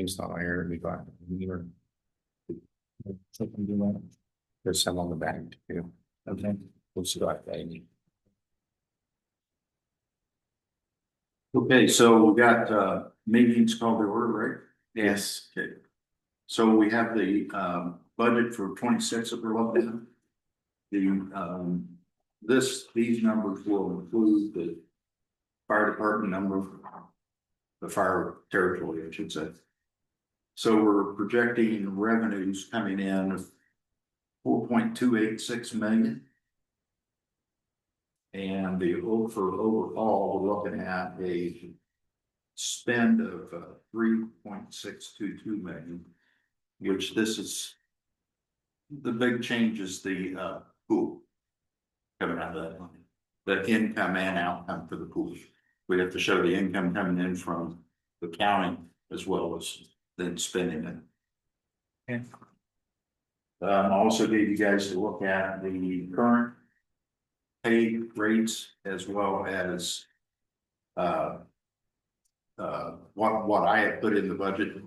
It's not here, we got. Something do that. There's some on the back too. Okay. We'll start that. Okay, so we got meetings called to order, right? Yes. Okay. So we have the budget for 26 that we're looking at. These numbers will include the fire department number, the fire territory, I should say. So we're projecting revenues coming in of 4.286 million. And for overall, we're looking at a spend of 3.622 million, which this is the big change is the pool coming out of that money, the income and outcome for the pool. We have to show the income coming in from the county as well as then spending it. Okay. I also need you guys to look at the current pay rates as well as what I have put in the budget,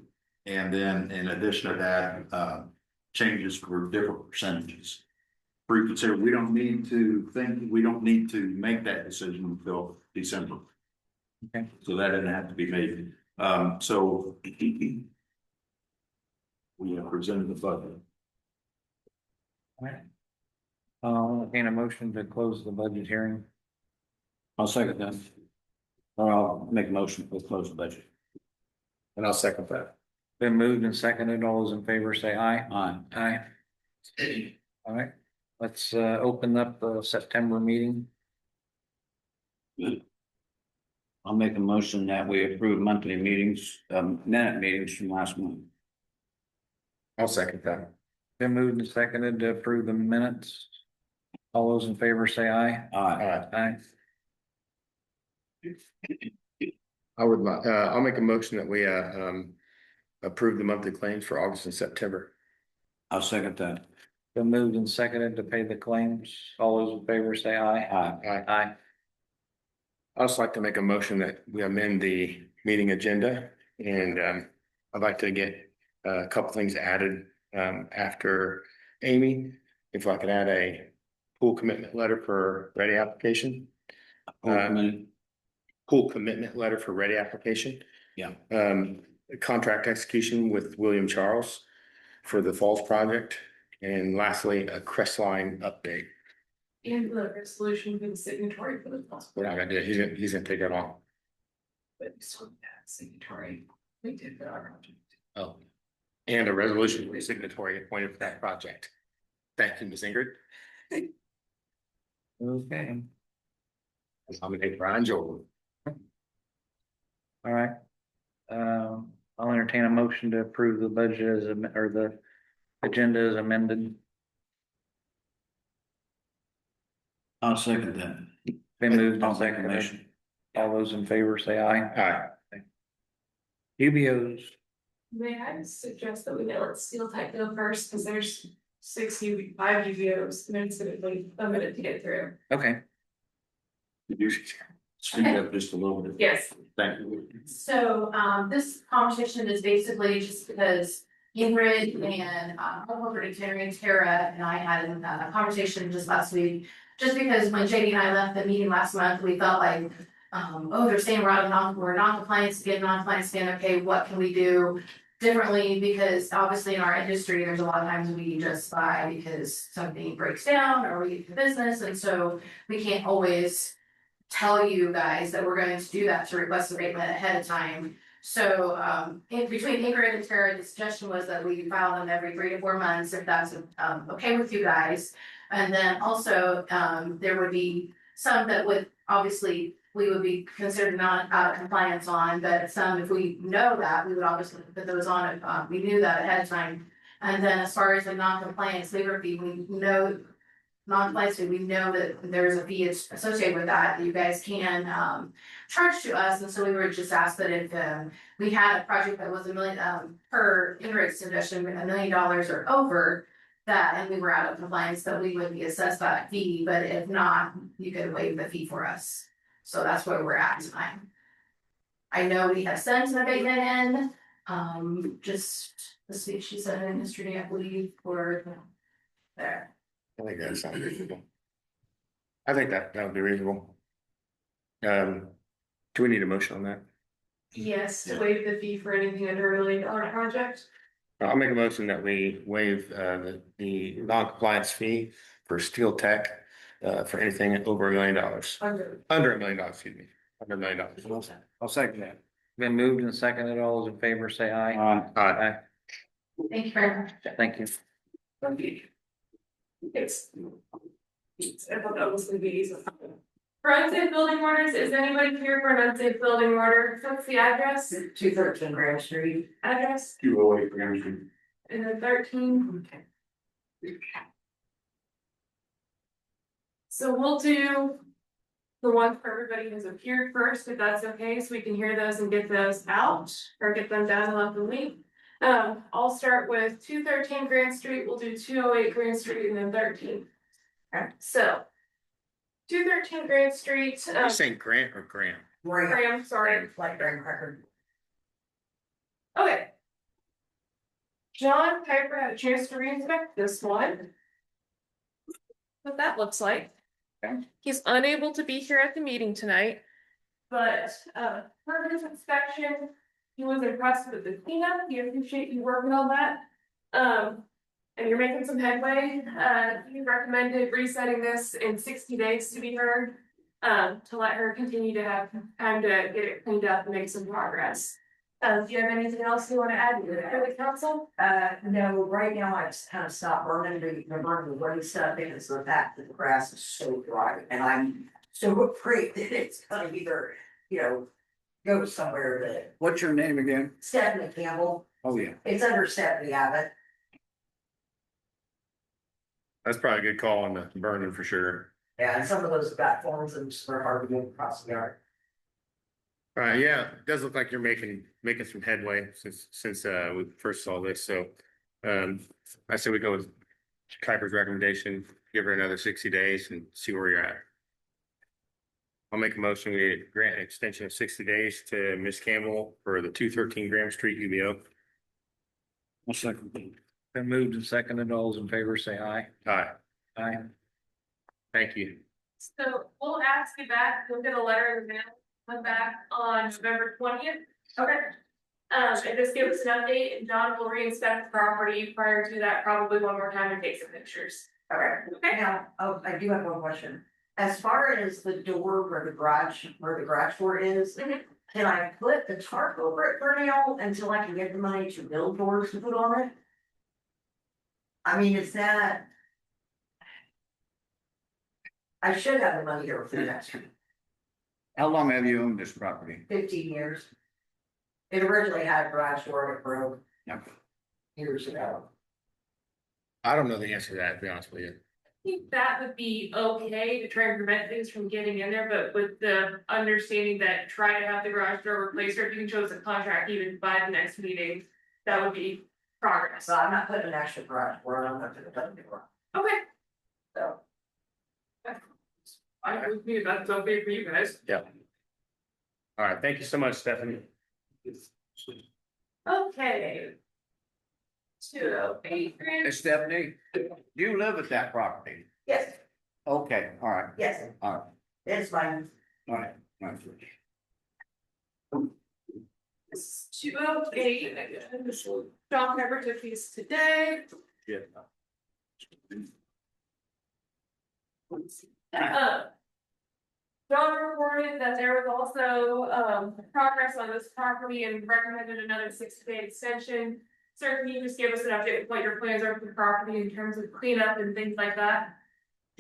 and then in addition to that, changes for different percentages. Consider we don't need to make that decision until December. Okay. So that didn't have to be made. So we have presented the budget. All right. I'll entertain a motion to close the budget hearing. I'll second that. Or I'll make a motion to close the budget. And I'll second that. Been moved and seconded. All those in favor say aye. Aye. Aye. All right, let's open up the September meeting. I'll make a motion that we approve monthly meetings, minute meetings from last month. I'll second that. Been moved and seconded to approve the minutes. All those in favor say aye. Aye. Aye. I'll make a motion that we approve the monthly claims for August and September. I'll second that. Been moved and seconded to pay the claims. All those in favor say aye. Aye. Aye. I'd just like to make a motion that we amend the meeting agenda, and I'd like to get a couple things added after Amy. If I could add a pool commitment letter for ready application. Pool commitment letter for ready application. Yeah. Contract execution with William Charles for the Falls project. And lastly, a Crestline update. And the resolution for the signatory for the. We're not gonna do it. He's gonna take that on. But still that signatory, we did for our project. Oh. And a resolution for the signatory appointed for that project. Thank you, Ms. Ingrid. Okay, Nominate Brian Jordan. all right. I'll entertain a motion to approve the budget as or the agenda as amended. I'll second that. Been moved I'll and make a seconded. motion. All those in favor say aye. Aye. UBOs. May I suggest that we let steel type go first, because there's 65 UVOs, and it's gonna be a minute to get through. Okay. Did you speak up just a little bit? Yes. Thank you. So, this conversation is basically just because Ingrid and, corporate Terry and Tara and I had a conversation just last week. Just because when JD and I left the meeting last month, we felt like, they're saying we're non-compliance again, non-compliance again, okay, what can we do differently? Because obviously in our industry, there's a lot of times we just buy because something breaks down or we get to business, and so we can't always tell you guys that we're going to do that to request a abatement ahead of time. So in between Ingrid and Tara, the suggestion was that we file them every 3 to 4 months, if that's okay with you guys. And then also there would be some that would obviously we would be considered not out of compliance on, but some, if we know that, we would obviously put those on if we knew that ahead of time. And then as far as the non-compliance labor fee, we know non-compliance fee, we know that there's a fee associated with that you guys can charge to us. And so we were just asked that if we had a project that was $1 million per Ingrid's suggestion, $1 million or over that, and we were out of compliance, that we would be assessed that fee. But if not, you could waive the fee for us. So that's where we're at tonight. I know we have sent an abatement in, Just this week, she said in yesterday, I believe, for there. I think that sounds reasonable. I think that would be reasonable. Do we need a motion on that? Yes, to waive the fee for anything under $1 million project. I'll make a motion that we waive the non-compliance fee for Steel Tech for anything over $1 million. Under $1 million, excuse me, under $1 million. I'll second that. Been moved and seconded. All those in favor say aye. Aye. Thank you very much. Thank you. It's. I thought that was gonna be easy. For unsafe building orders, is anybody here for an unsafe building order? What's the address? 213 Graham Street. Address 208 Graham Street. and then 13. So we'll do the ones for everybody who's appeared first, if that's okay, so we can hear those and get those out or get them down and left the link. I'll start with 213 Grand Street, we'll do 208 Grand Street and then 13. Okay, so 213 Grand Street, Are you saying Grant or Graham? Graham, sorry. Like Graham Cracker. Okay. John Piper had a chance to re-inspect this one. What that looks like. He's unable to be here at the meeting tonight. But for his inspection, he was impressed with the cleanup. He appreciate you working on that. And you're making some headway. He recommended resetting this in 60 days to be heard. To let her continue to have time to get it cleaned up and make some progress. Do you have anything else you want to add to it for the council? No, right now I just kind of stopped burning the woody stuff because of the fact that the grass is so dry and I'm so afraid that it's gonna either, go somewhere that What's your name again? Stephanie Campbell, Oh, yeah. it's under Stephanie Abbott. That's probably a good call on the burning for sure. Yeah, and some of those platforms and just are hard to get across the yard. Yeah, it does look like you're making some headway since we first saw this, so. I say we go with Kuiper's recommendation, give her another 60 days and see where you're at. I'll make a motion, we grant an extension of 60 days to Ms. Campbell for the 213 Graham Street UBO. I'll second. Been moved and seconded. All those in favor say aye. Aye, Aye. thank you. So we'll ask you back, we'll get a letter in the mail, come back on November 20th. Okay. And just give us an update and John will re-inspect the property prior to that, probably one more time and take some pictures. Okay, Okay. now, I do have one question. As far as the door where the garage door is, Mhm. can I put the tarp over it for now until I can get the money to build doors to put on it? I mean, is that? I should have the money here for the next How long have you owned this property? 15 years. It originally had a garage door and it broke Yep. years ago. I don't know the answer to that, to be honest with you. I think that would be okay to try and prevent things from getting in there, but with the understanding that try to have the garage door replaced, or if you can show us a contract even by the next meeting, that would be progress. So I'm not putting an extra garage door on, I'm not putting a door. Okay. So, I would be, that's okay for you guys. All right, thank you so much, Stephanie. Okay. 208 Hey, grand. Stephanie, do you live at that property? yes, Okay, all right, yes, all right, it's fine. all right. All right. 208, again, this will, John Pepper took these today. Yeah. John reported that there was also, progress on this property and recommended another 60-day extension. Sir, can you just give us an update of what your plans are for the property in terms of cleanup and things like that?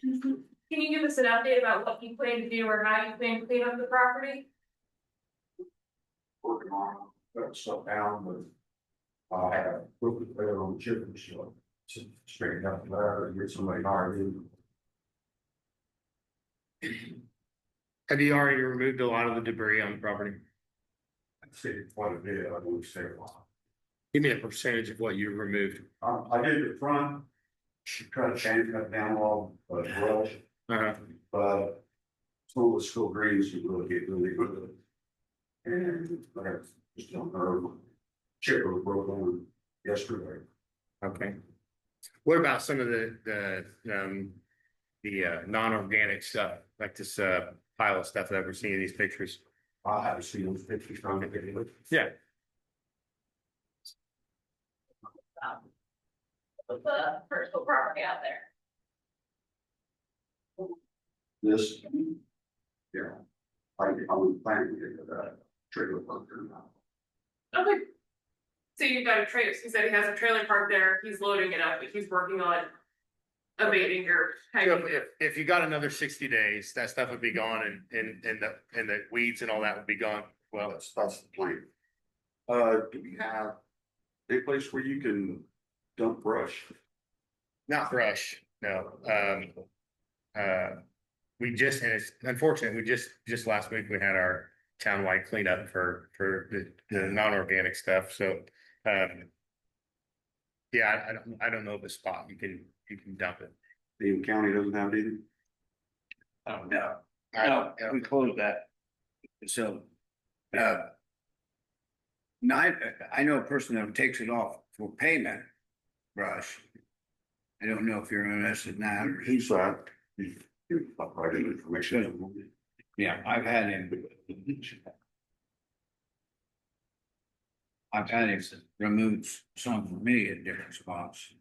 Can you give us an update about what you plan to do or how you plan to clean up the property? Working on, put stuff down with. I had a broken player on the chip machine, to straighten up there, and get somebody hired. Have you already removed a lot of the debris on the property? I'd say quite a bit, I would say a lot. Give me a percentage of what you removed. I did the front, try to change cut down all, but brush, but. Some of the school greens, you really get really good. And I just don't know. chipper broke on yesterday. Okay. What about some of the non-organic stuff, like this pile of stuff that we're seeing in these pictures? I haven't seen those pictures from it. Yeah. Put the personal property out there. This. Yeah. I would plan to get that trailer park there now. Okay. So you've got a trailer, he said he has a trailer park there, he's loading it up, but he's working on abating your. So if you got another 60 days, that stuff would be gone and the weeds and all that would be gone. Well, That's the plan. Do we have a place where you can dump brush? not brush, no. We just, and it's unfortunate, we just last week, we had our townwide cleanup for the non-organic stuff, so. Yeah, I don't know of a spot you can dump it. The county doesn't have any. Oh, no, no, we closed that. So, no, I know a person that takes it off for payment, brush. I don't know if you're interested in that or. He's providing information. Yeah, I've had him remove some for me at different spots.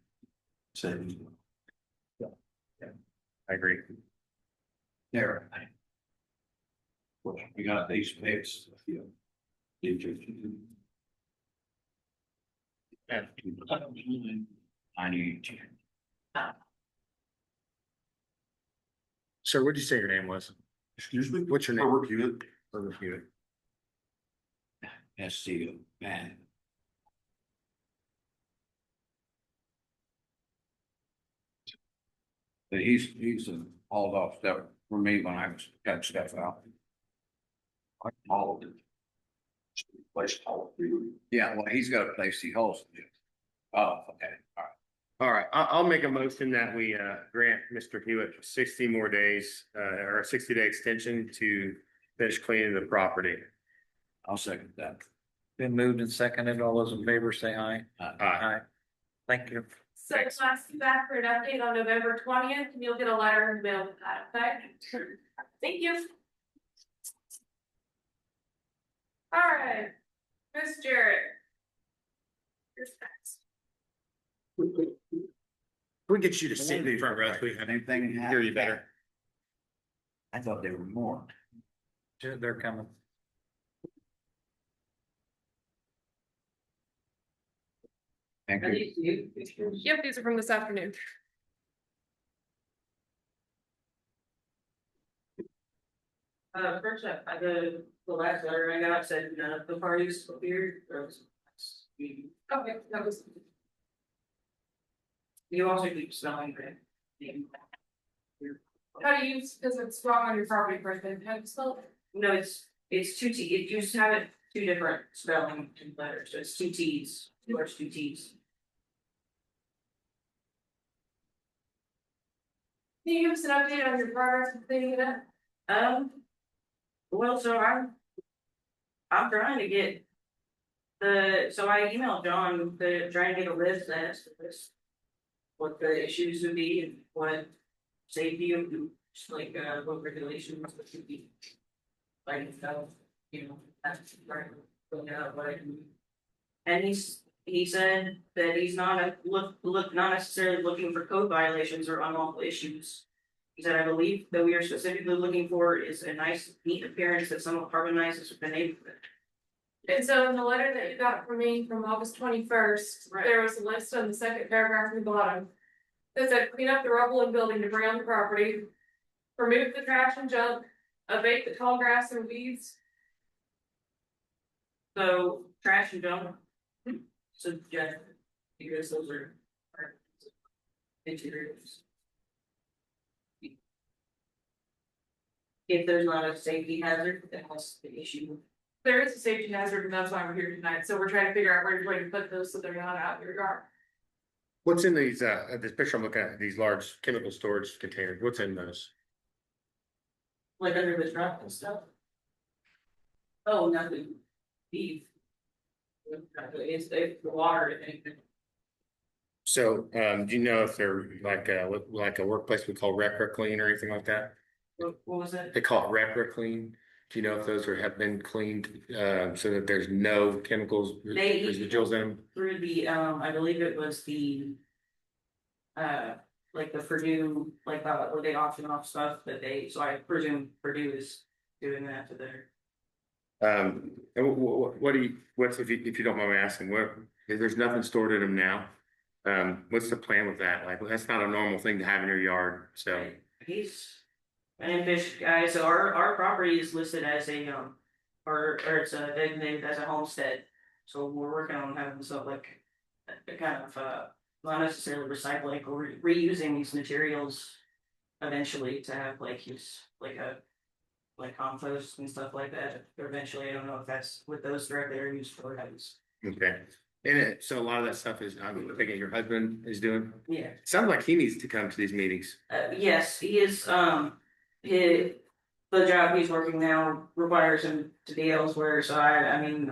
Same. I agree. There. We got these pics. I need to. Sir, what'd you say your name was? Excuse me? What's your name? Herbert Hewitt. Herbert Hewitt. SCO, man. But he's hauled off stuff for me when I was got stuff out. All of it. Place all of it. Yeah, well, he's got a place he hauls it. Oh, okay, all right. All right, I'll make a motion that we grant Mr. Hewitt 60 more days, or a 60-day extension to finish cleaning the property. I'll second that. Been moved and seconded. All those in favor say aye. Aye. Thank you. So it's ask you back for an update on November 20th, and you'll get a letter in the mail with that, okay? Thank you. All right, Miss Jarrett. Here's next. We get you to sit in the front row. We have Anything hear you better. I thought they were more. They're coming. Thank you. Yep, these are from this afternoon. First up, the last letter I got said none of the parties appeared. Okay, that was. You also keep spelling it. How do you, because it's wrong on your property, person, how do you spell it? No, it's two T, you just have it two different spelling letters, so it's two T's, two R's, two T's. Can you give us an update on your progress with cleaning it up? Well, so I'm trying to get so I emailed John to try and get a list as to this. What the issues would be and what safety would do, just like what regulations would be. Like stuff, you know, that's right, looking out what I can do. And he said that he's not not necessarily looking for code violations or unlawful issues. He said, I believe that we are specifically looking for is a nice, neat appearance that somewhat harmonizes with the neighborhood. And so in the letter that you got from me from August 21st, Right. there was a list on the second paragraph from the bottom. That said, clean up the rubble and building debris on the property, remove the trash and junk, abate the tall grass and weeds. So trash and junk. So yeah, because those are interiors. If there's not a safety hazard, then what's the issue? There is a safety hazard and that's why we're here tonight, so we're trying to figure out where to put those so they're not out in your yard. What's in these, this picture I'm looking at, these large chemical storage containers, what's in those? Like under the truck and stuff? Oh, nothing. Beef. It's the water, I think. So, do you know if they're like a workplace we call Repra Clean or anything like that? What was it? They call it Repra Clean. Do you know if those have been cleaned, so that there's no chemicals, They- residuals in them? Through the, I believe it was the. Like the Purdue, like, where they auction off stuff that they, so I presume Purdue is doing that to their. And what do you, what's, if you don't mind me asking, if there's nothing stored in them now? What's the plan with that? Like, that's not a normal thing to have in your yard, so. He's an ambitious guy, so our property is listed as a, or it's designated as a homestead. So we're working on having some like, a kind of, not necessarily recycling or reusing these materials. Eventually to have like use, like a, like compost and stuff like that, or eventually, I don't know if that's what those directly are used for, Okay. And so a lot of that stuff is, I'm thinking your husband is doing. yeah. It sounds like he needs to come to these meetings. Yes, he is, the job he's working now requires him to be elsewhere, so I mean,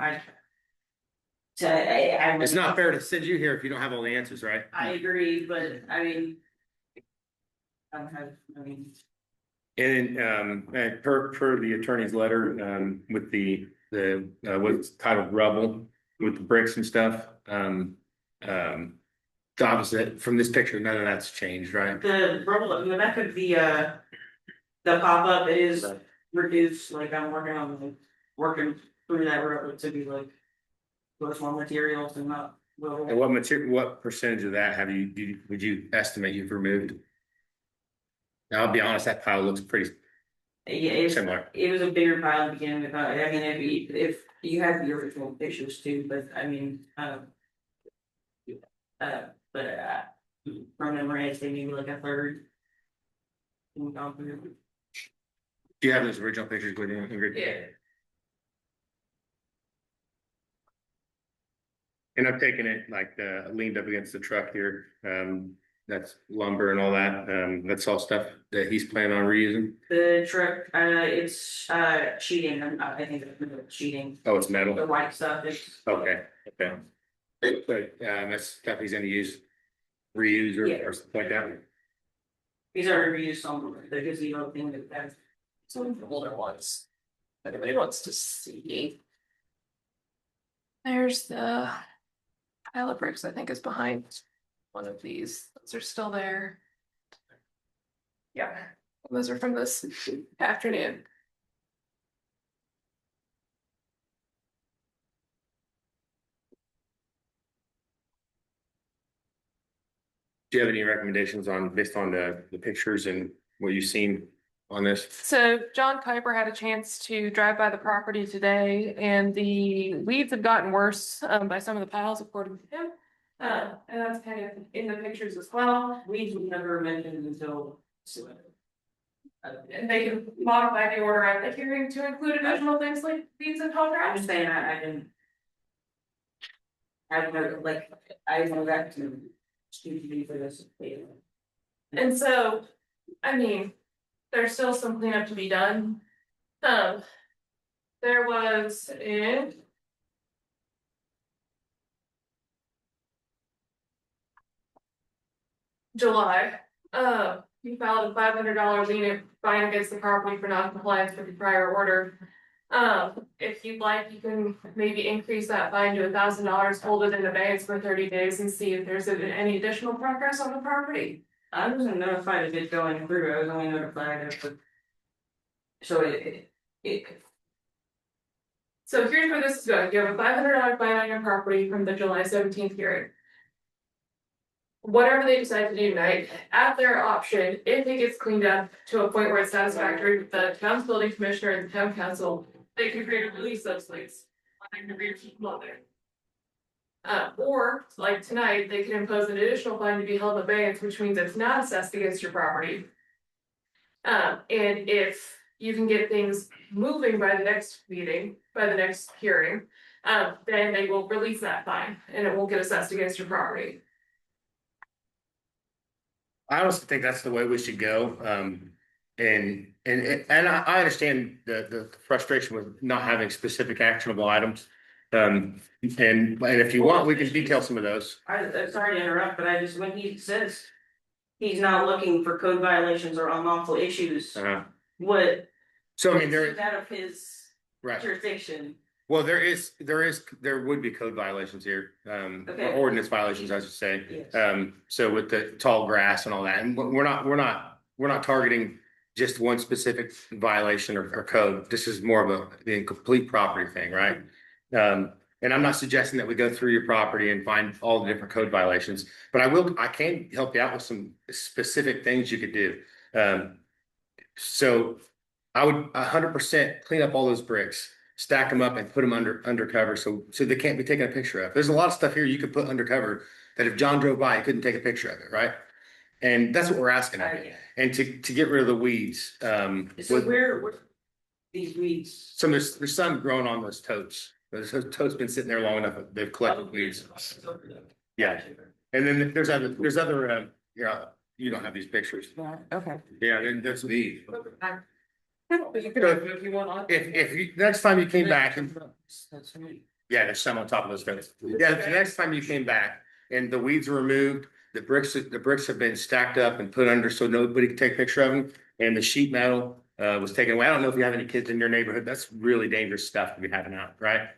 It's not fair to send you here if you don't have all the answers, right? I agree, but I mean. I mean, And per the attorney's letter, with the what's titled rubble with the bricks and stuff, the opposite from this picture, none of that's changed, right? the rubble in the back of the pop-up is reduced, like I'm working through that rubble to be like. With more materials and not. And what percentage of that would you estimate you've removed? Now, I'll be honest, that pile looks pretty Yeah, similar. it was a bigger pile to begin with, I mean, if you have the original pictures too, but I mean, from memory, I'd say maybe like a third. Do you have those original pictures with you, Ingrid? Yeah. And I've taken it like leaned up against the truck here. That's lumber and all that. That's all stuff that he's planning on reusing. The truck, it's sheeting, I think it's sheeting, Oh, it's metal. the white stuff, it's. Okay, okay. But that's stuff he's gonna reuse or something like that. He's already reused some of the gazebo thing that. Some of the older ones. If anybody wants to see. There's the pile of bricks, I think, is behind one of these. Those are still there. Yeah, those are from this afternoon. Do you have any recommendations based on the pictures and what you've seen on this? So John Kuiper had a chance to drive by the property today and the weeds have gotten worse by some of the piles according to him. And that's kind of in the pictures as well. Weeds were never mentioned until. And they can modify the order at the hearing to include additional things like weeds and tall I'm grass. just saying, I didn't. I don't know, like, I know that to speak to me for this. And so, I mean, there's still some cleanup to be done. There was in. July, he filed a $500 lien fine against the property for non-compliance with the prior order. If you'd like, you can maybe increase that fine to $1,000, hold it in abeyance for 30 days and see if there's any additional progress on the property. I wasn't notified of it going through, I was only notified of the. So So here's where this is going. You have a $500 fine on your property from the July 17th hearing. Whatever they decide to do tonight, at their option, if it gets cleaned up to a point where it's satisfactory with the town's building commissioner and the town council, they can create a release those things. They can keep them on there. Or like tonight, they can impose an additional fine to be held in abeyance, which means it's not assessed against your property. And if you can get things moving by the next meeting, by the next hearing, then they will release that fine and it won't get assessed against your property. I honestly think that's the way we should go. And I understand the frustration with not having specific actionable items. And if you want, we can detail some of those. I'm sorry to interrupt, but I just, when he says he's not looking for code violations or unlawful issues, what? So I mean, is out of his right. jurisdiction. Well, there would be code violations here, Okay. or ordinance violations, I should say. Yes. So with the tall grass and all that, and we're not targeting just one specific violation or code. This is more of the incomplete property thing, right? And I'm not suggesting that we go through your property and find all the different code violations, but I can help you out with some specific things you could do. So I would 100% clean up all those bricks, stack them up and put them undercover so they can't be taken a picture of. There's a lot of stuff here you could put undercover that if John drove by, he couldn't take a picture of it, right? And that's what we're asking of you. And to get rid of the weeds. So where these weeds? So there's some growing on those totes. Those totes been sitting there long enough, they've collected weeds. Yeah. And then there's other, you don't have these pictures. Okay. Yeah, there's weeds. But you could have if you want. If you, next time you came back and. Yeah, there's some on top of those totes. Yeah, the next time you came back and the weeds were removed, the bricks have been stacked up and put under so nobody can take a picture of them. And the sheet metal was taken away. I don't know if you have any kids in your neighborhood. That's really dangerous stuff to be having out, right?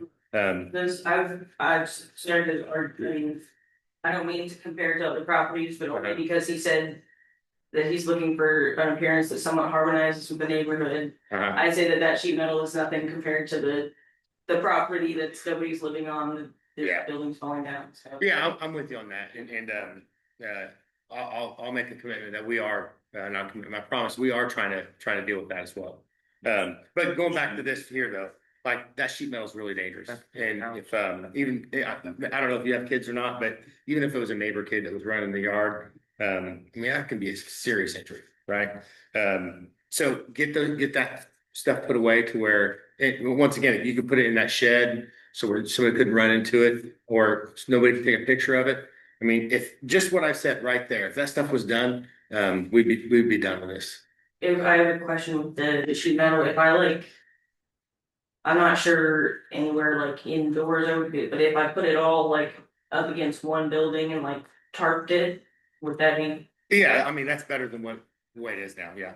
I've started arguing. I don't mean to compare to other properties, but only because he said that he's looking for an appearance that somewhat harmonizes with the neighborhood. I say that sheet metal is nothing compared to the property that nobody's living on. The building's falling down. So yeah, I'm with you on that, and I'll make a commitment that we are not commitment. I promise we are trying to deal with that as well. But going back to this here though, like that sheet metal is really dangerous, and if even I don't know if you have kids or not, but even if it was a neighbor kid that was running the yard. I mean, that can be a serious injury, right? So get that stuff put away to where once again, you could put it in that shed so where somebody couldn't run into it or nobody could take a picture of it. I mean, if just what I said right there, if that stuff was done, we'd be done with this. If I have a question with the sheet metal, if I'm not sure anywhere like indoors I would be, but if I put it all like up against one building and like tarped it. Would that mean? Yeah, I mean, that's better than the way it is now, yeah.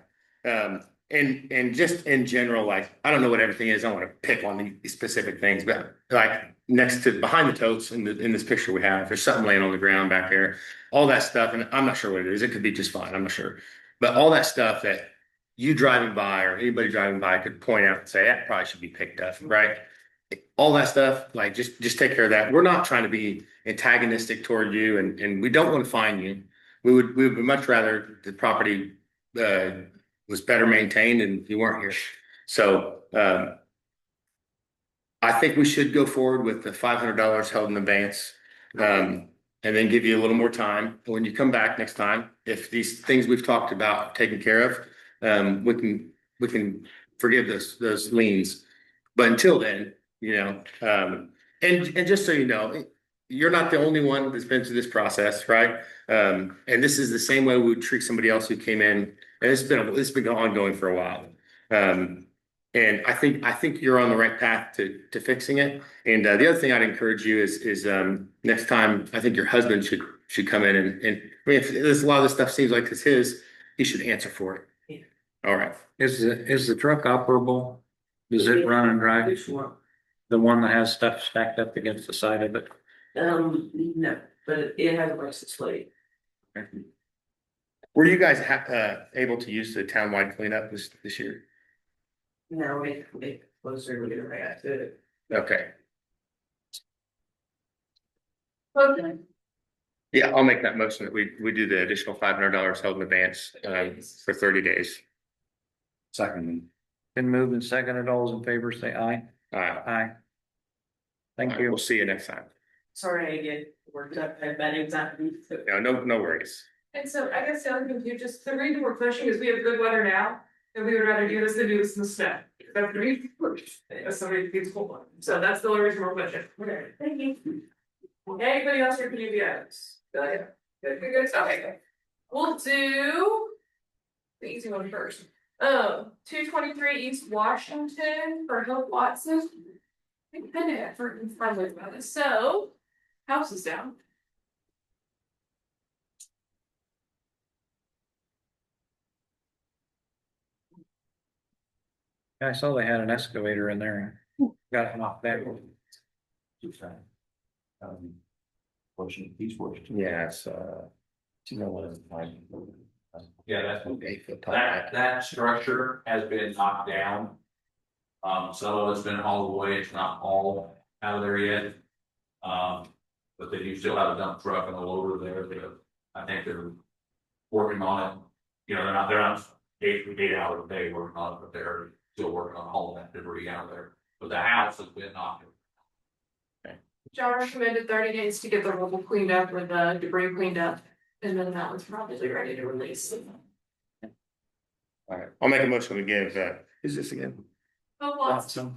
And just in general, like, I don't know what everything is, I don't want to pick on these specific things, but like behind the totes in this picture we have, there's something laying on the ground back there, all that stuff, and I'm not sure what it is, it could be just fine, I'm not sure. But all that stuff that you driving by or anybody driving by could point out and say, that probably should be picked up, right? All that stuff, like just take care of that. We're not trying to be antagonistic toward you and we don't want to fine you. We would much rather the property was better maintained and you weren't here. So I think we should go forward with the $500 held in advance, and then give you a little more time. When you come back next time, if these things we've talked about are taken care of, we can forgive those liens. But until then, and just so you know, you're not the only one that's been through this process, right? And this is the same way we would treat somebody else who came in, and it's been ongoing for a while. And I think you're on the right path to fixing it. And the other thing I'd encourage you is next time I think your husband should come in and I mean if there's a lot of this stuff seems like it's his, he should answer for it. Yeah. All right. Is the truck operable? Does it run and drive? Which one? The one that has stuff stacked up against the side of it? No, but it has a license plate. Were you guys able to use the townwide cleanup this year? No, it closer to get right to it. Okay. Okay. Yeah, I'll make that motion that we do the additional $500 held in advance for 30 days. Secondly. Been moved and seconded. All those in favor say aye. All right. Aye. Thank you. We'll see you next time. Sorry, I get worked up. I've been exactly. No worries. And so I guess the other thing too, just the reason we're pushing is we have good weather now, and we would rather do this than do this in the snow. That's the reason we're pushing. That's so many people want. So that's the only reason we're pushing. Okay, thank you. Anybody else here can do the items? Go ahead. Good. Okay. We'll do the easy one first. 223 East Washington for Hope Watson. Kind of effort and fun about it, so, house is down. I saw they had an excavator in there and got it knocked back. Fortunate, he's fortunate. Yeah, it's, You know what it's like. Yeah, that's, 8 foot tall. that structure has been knocked down. Some of it's been hauled away, it's not all out of there yet. But then you still have a dump truck and a loader there, I think they're working on it. You know, they're not 8 hours a day working on it, but they're still working on hauling that debris out of there. But the house has been knocked. John recommended 30 days to get the rubble cleaned up or the debris cleaned up, and then that one's probably ready to release. All right, I'll make a motion to give, who's this again? Oh, Watson.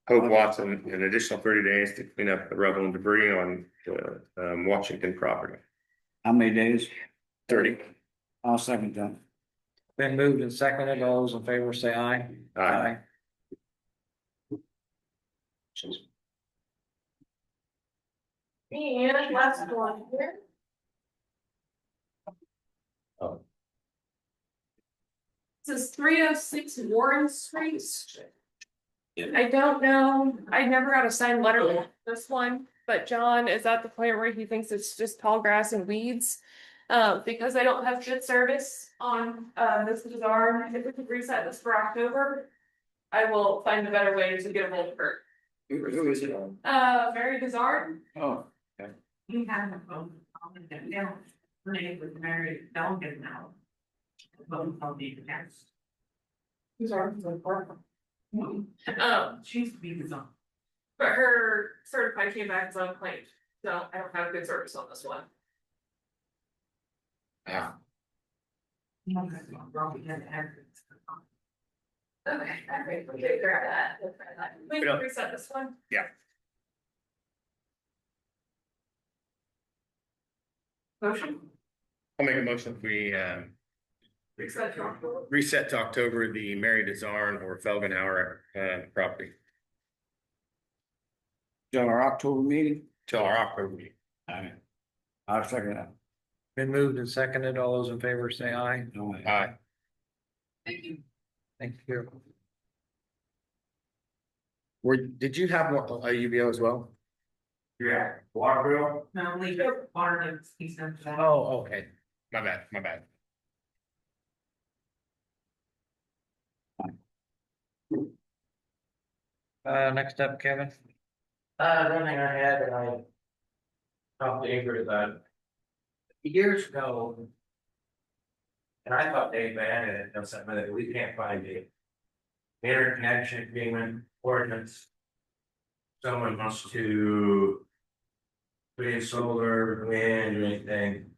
Hope Watson an additional 30 days to clean up the rubble and debris on the Washington property. How many days? 30. I'll second that. Been moved and seconded. All those in favor say aye. Aye. And last one here. Oh. This is 306 Warren Street. I don't know, I never got a signed letter with this one, but John is at the point where he thinks it's just tall grass and weeds. Because I don't have good service on, this bazaar, if we could reset this for October, I will find a better way to get a hold of her. Who is it? Very bizarre. Oh, You have a phone, now, Renee was married, don't get now. Phone call the accounts. Bizarre. She used to be the zone. But her certified came back as unclaimed, so I don't have good service on this one. Yeah. Okay, alright, we can grab that. We'll try that. We can reset this one. Yeah. Motion. I'll make a motion if we Reset to October. reset to October, the Mary DeZarn or Felgenhauer property till our October meeting? till our October meeting. All right. I'll second that. Been moved and seconded. All those in favor say aye. Aye. Thank you. Thank you. Did you have a UBO as well? Yeah, water bill. No, leave it, water and he's done that. Oh, okay. My bad. Next up, Kevin. One thing I had that I talked to Ingrid about years ago. And I thought they abandoned it, or something that we can't find it. Interconnection agreement ordinance. Someone wants to put in solar, wind, or anything.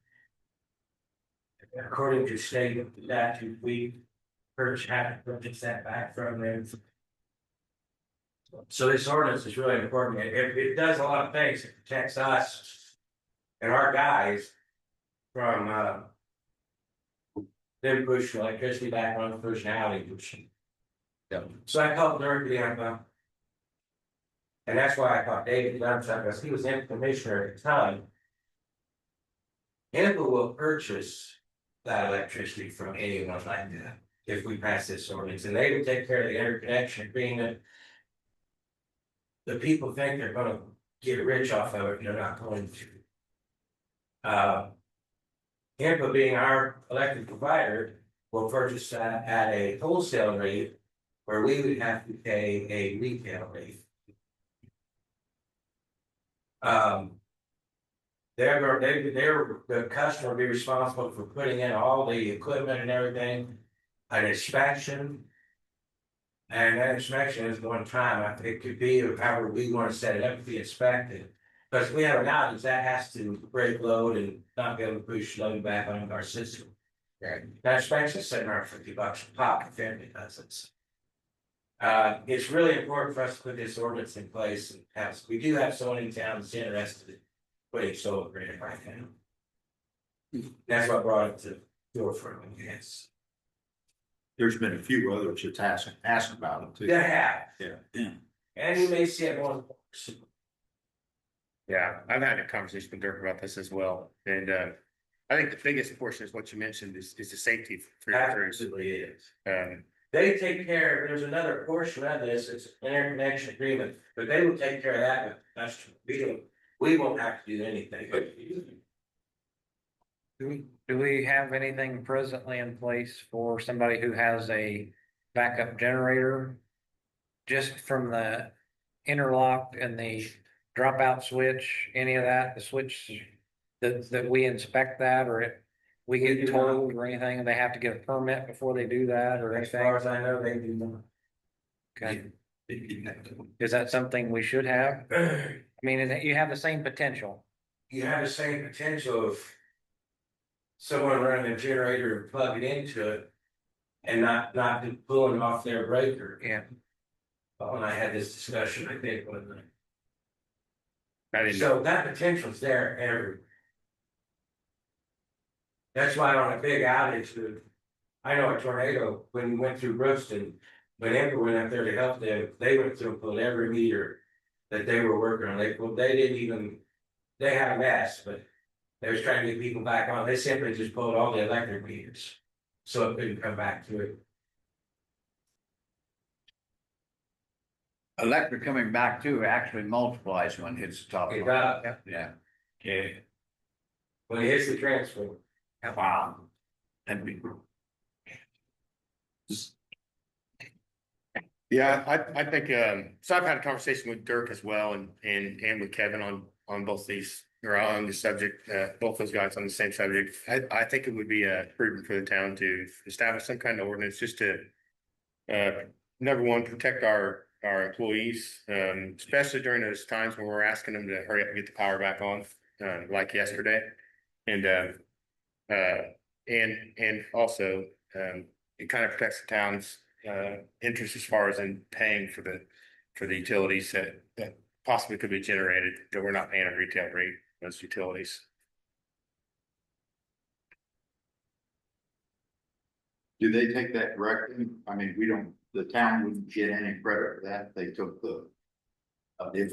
According to state statute, we first have to purchase that back from them. So this ordinance is really important. It does a lot of things. It protects us and our guys from them pushing electricity back on personality pushing. Yeah. So I called Dirk and that's why I called David Dumpster, because he was in commissioner at the time. INPA will purchase that electricity from anyone like that if we pass this ordinance, and they will take care of the interconnection agreement. The people think they're gonna get rich off of it, and they're not going to. INPA being our electric provider will purchase that at a wholesale rate where we would have to pay a retail rate. The customer will be responsible for putting in all the equipment and everything, an inspection. And that inspection is one time, it could be however we want to set it up to be inspected. Because if we have an outage, that has to break load and not be able to push load back on our system. Right. That inspection is sitting around $50 a pop if family does it. It's really important for us to put this ordinance in place and we do have someone in town that's interested in putting solar grid right now. That's what brought it to your front, yes. There's been a few others that's asked about it too. They have. Yeah. And you may see it on Yeah, I've had a conversation with Dirk about this as well, and I think the biggest portion is what you mentioned is the safety for your crews. Absolutely is. Um, They take care, there's another portion of this, it's an interconnection agreement, but they will take care of that, but that's, we won't have to do anything. Do we have anything presently in place for somebody who has a backup generator? Just from the interlock and the dropout switch, any of that, the switch that we inspect that or we We get do told or anything, and they have to get a permit before they do that or As anything? far as I know, they do not. Okay. Is that something we should have? I mean, you have the same potential. You have the same potential of someone running a generator and plug it into it and not pulling off their breaker. Yeah. But when I had this discussion, I think, I didn't know. so that potential's there everywhere. That's why on a big outage, I know a tornado, when we went through Brookston, when Amber went up there to help them, they went through and pulled every meter that they were working on. They didn't even, they had a mess, but they was trying to get people back on. They simply just pulled all the electric meters. So it couldn't come back to it. Electric coming back too actually multiplies when it hits the top. It line. got, Yeah. okay. When it hits the transformer. Wow. That'd be. Yeah, I think, so I've had a conversation with Dirk as well and with Kevin on both these, or on the subject, both those guys on the same subject. I think it would be prudent for the town to establish some kind of ordinance just to, number one, protect our employees, especially during those times when we're asking them to hurry up and get the power back on, like yesterday. And also, it kind of protects the town's interest as far as in paying for the utilities that possibly could be generated, that we're not paying a retail rate, those utilities. Do they take that directly? I mean, we don't, the town wouldn't get any credit for that. They took if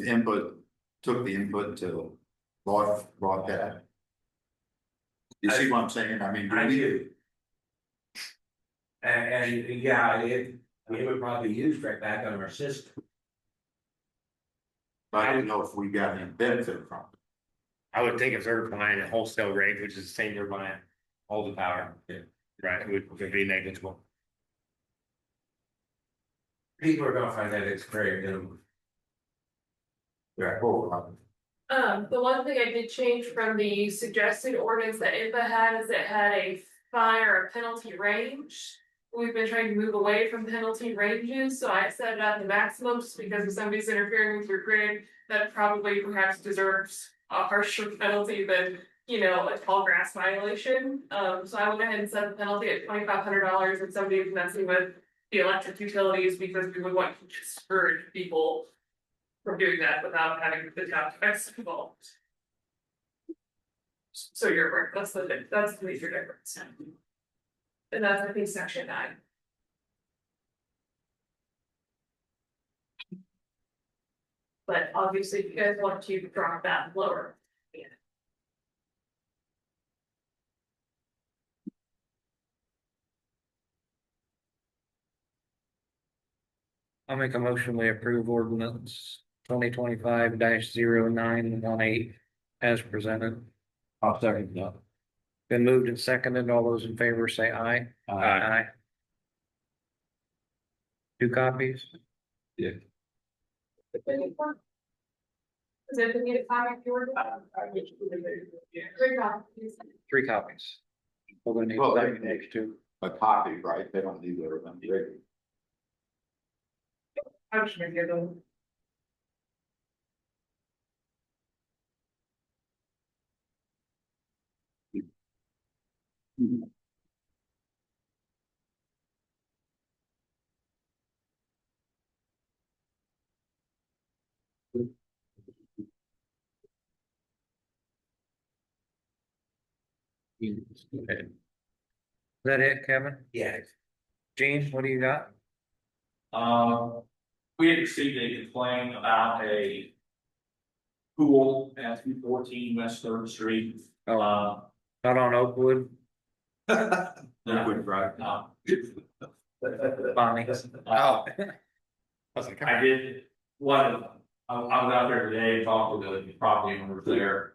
took the input to bought that. You see what I'm saying? I mean, I do. And yeah, it would probably be used right back on our system. I didn't know if we got any benefit from it. I would think if they're buying a wholesale rate, which is the same they're buying all the power, right, it would be negligible. People are gonna find that it's very minimal. Yeah, The one thing I did change from the suggested ordinance that INPA had is it had a fine or a penalty range. We've been trying to move away from penalty ranges, so I set it at the maximum just because if somebody's interfering with your grid, that probably perhaps deserves a harsher penalty than, a tall grass violation. So I went ahead and set the penalty at $2,500 if somebody is messing with the electric utilities, because we would want to discourage people from doing that without having the town tax involved. So you're right, that's the major difference. And that's, I think, section 9. But obviously, if you guys want to drop that lower. Yeah. I'll make a motion, we approve ordinance 2025-0918 as presented. I'll second that. Been moved and seconded. All those in favor say aye. Aye. 2 copies? Is it the need a copy of yours? 3 copies. 3 copies. We're gonna need Well, the next 2. a copy, right? They don't need everything. I'm just gonna give them. Is that it, Kevin? Yeah. Gene, what do you got? We had received a complaint about a pool at 214 West Third Street. Oh, not on Oakwood, Liquid Drive. Bonnie. Oh. I was like, I did, I was out there today and talked to the property owners there.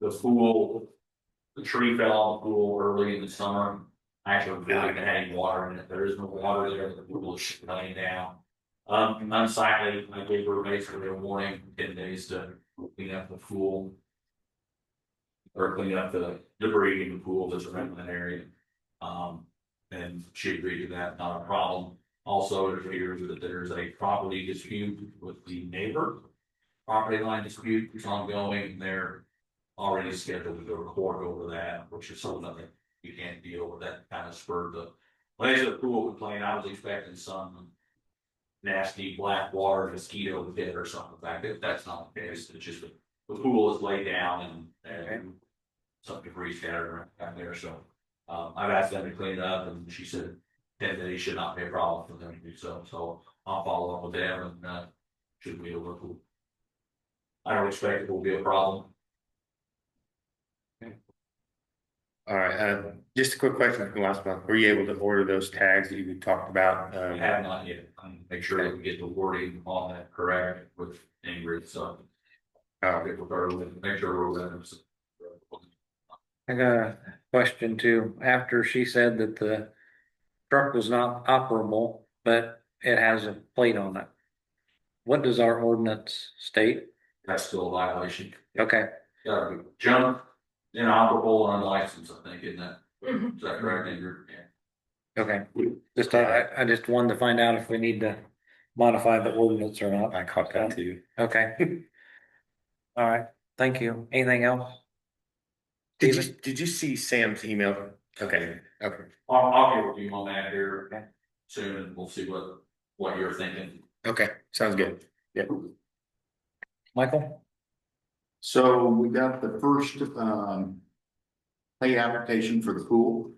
The pool, the tree fell on the pool early in the summer. Actually, we haven't had any water in it. There is no water there. The pool is laying down. Unsightly, I gave her basically a warning, 10 days to clean up the pool. Or clean up the debris in the pool that's around that area. And she agreed to that, not a problem. Also, it appears that there's a property dispute with the neighbor. Property line dispute is ongoing, they're already scheduled to go to court over that, which is something that you can't deal with. That kind of spurred the. When I said the pool was playing, I was expecting some nasty black water mosquito hit or something. In fact, that's not the case, it's just the pool is laid down and some debris scattered around back there, so. I've asked them to clean it up, and she said 10 days should not be a problem for them to do so, so I'll follow up with them and, should be able to. I don't expect it will be a problem. all right, just a quick question from last month. Were you able to order those tags that you talked about? I have not yet, make sure that we get the wording on that correct with Ingrid, so. I'll get with her, make sure we're with them. I got a question too. After she said that the truck was not operable, but it has a plate on it. What does our ordinance state? That's still a violation. Okay, Gotta be junk, inoperable, and unlicensed, I think, isn't that? Is that correct, Ingrid? Yeah. okay. Just, I just wanted to find out if we need to modify the ordinance or not. I caught that too. Okay. All right, thank you. Anything else? Did you see Sam's email? Okay, okay, I'll get with you on that here soon, and we'll see what you're thinking. okay, sounds good. Yeah. Michael? So we got the first, pay application for the pool.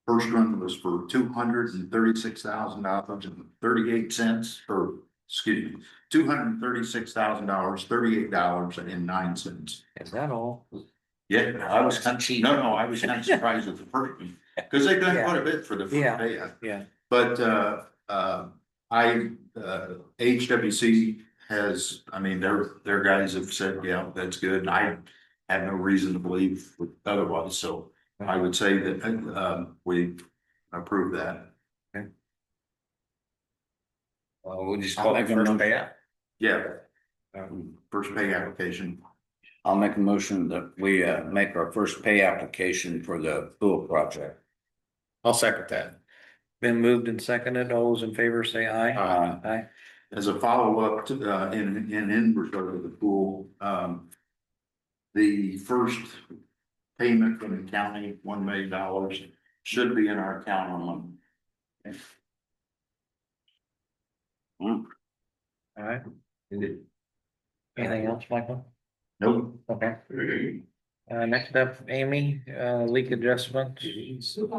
First one was for $236,000.38, or excuse me, $236,000, $38.09. Is that all? Yeah, I was kind of, no, I was kind of surprised with the first one, because they've done quite a bit for the first Yeah. pay. Yeah. But, HWC has, I mean, their guys have said, yeah, that's good, and I have no reason to believe otherwise, so I would say that, we approve that. We'll just call it first payout. Yeah. First pay application. I'll make a motion that we make our first pay application for the pool project. I'll second that. Been moved and seconded. All those in favor say aye. Aye. As a follow-up to, in regard to the pool, the first payment from the county, $1 million, should be in our account on Monday. All right. Anything else, Michael? Nope. Okay. Next up, Amy, leak adjustment. She sent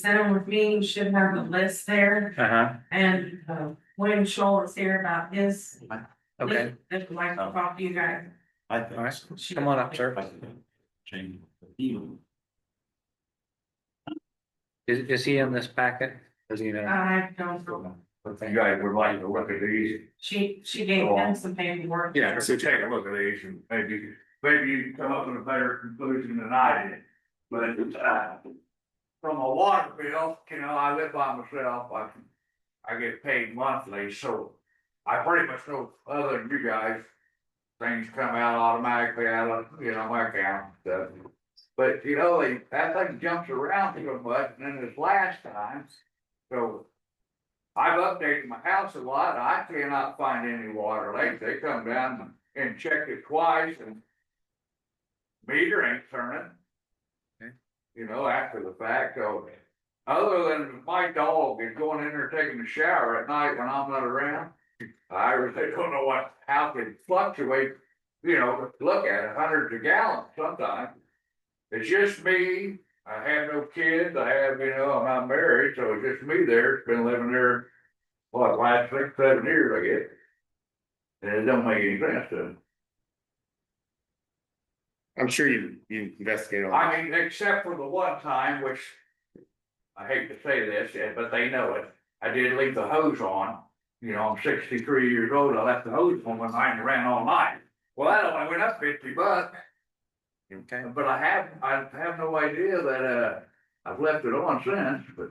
them with me, you should have the list there, Uh-huh, and William Scholl is here about his. okay. If you like to talk to you guys. I All right, come on up, sir. Change. Is he in this packet? Does he know? I don't know. If you guys would like to look at these, She gave him some paperwork. yeah, so take a look at these and maybe you can come up with a better conclusion than I did. But, from a water bill, I live by myself, I get paid monthly, so I pretty much know, other than you guys, things come out automatically out of, my account and stuff. But, that thing jumps around so much, and then this last time, so I've updated my house a lot, I cannot find any water leaks, they come down and check it twice and meter ain't turning. Okay. After the fact, so, other than my dog is going in there taking a shower at night when I'm not around, I really don't know how it can fluctuate, look at it, hundreds of gallons sometimes. It's just me, I have no kids, I'm not married, so it's just me there, it's been living there what, last 6, 7 years, I guess. And it don't make any sense to them. I'm sure you investigated all. I mean, except for the one time, which I hate to say this, but they know it. I did leave the hose on. You know, I'm 63 years old. I left the hose on one night and ran all night. Well, that only went up $50. Okay. But I have no idea that, I've left it on since, but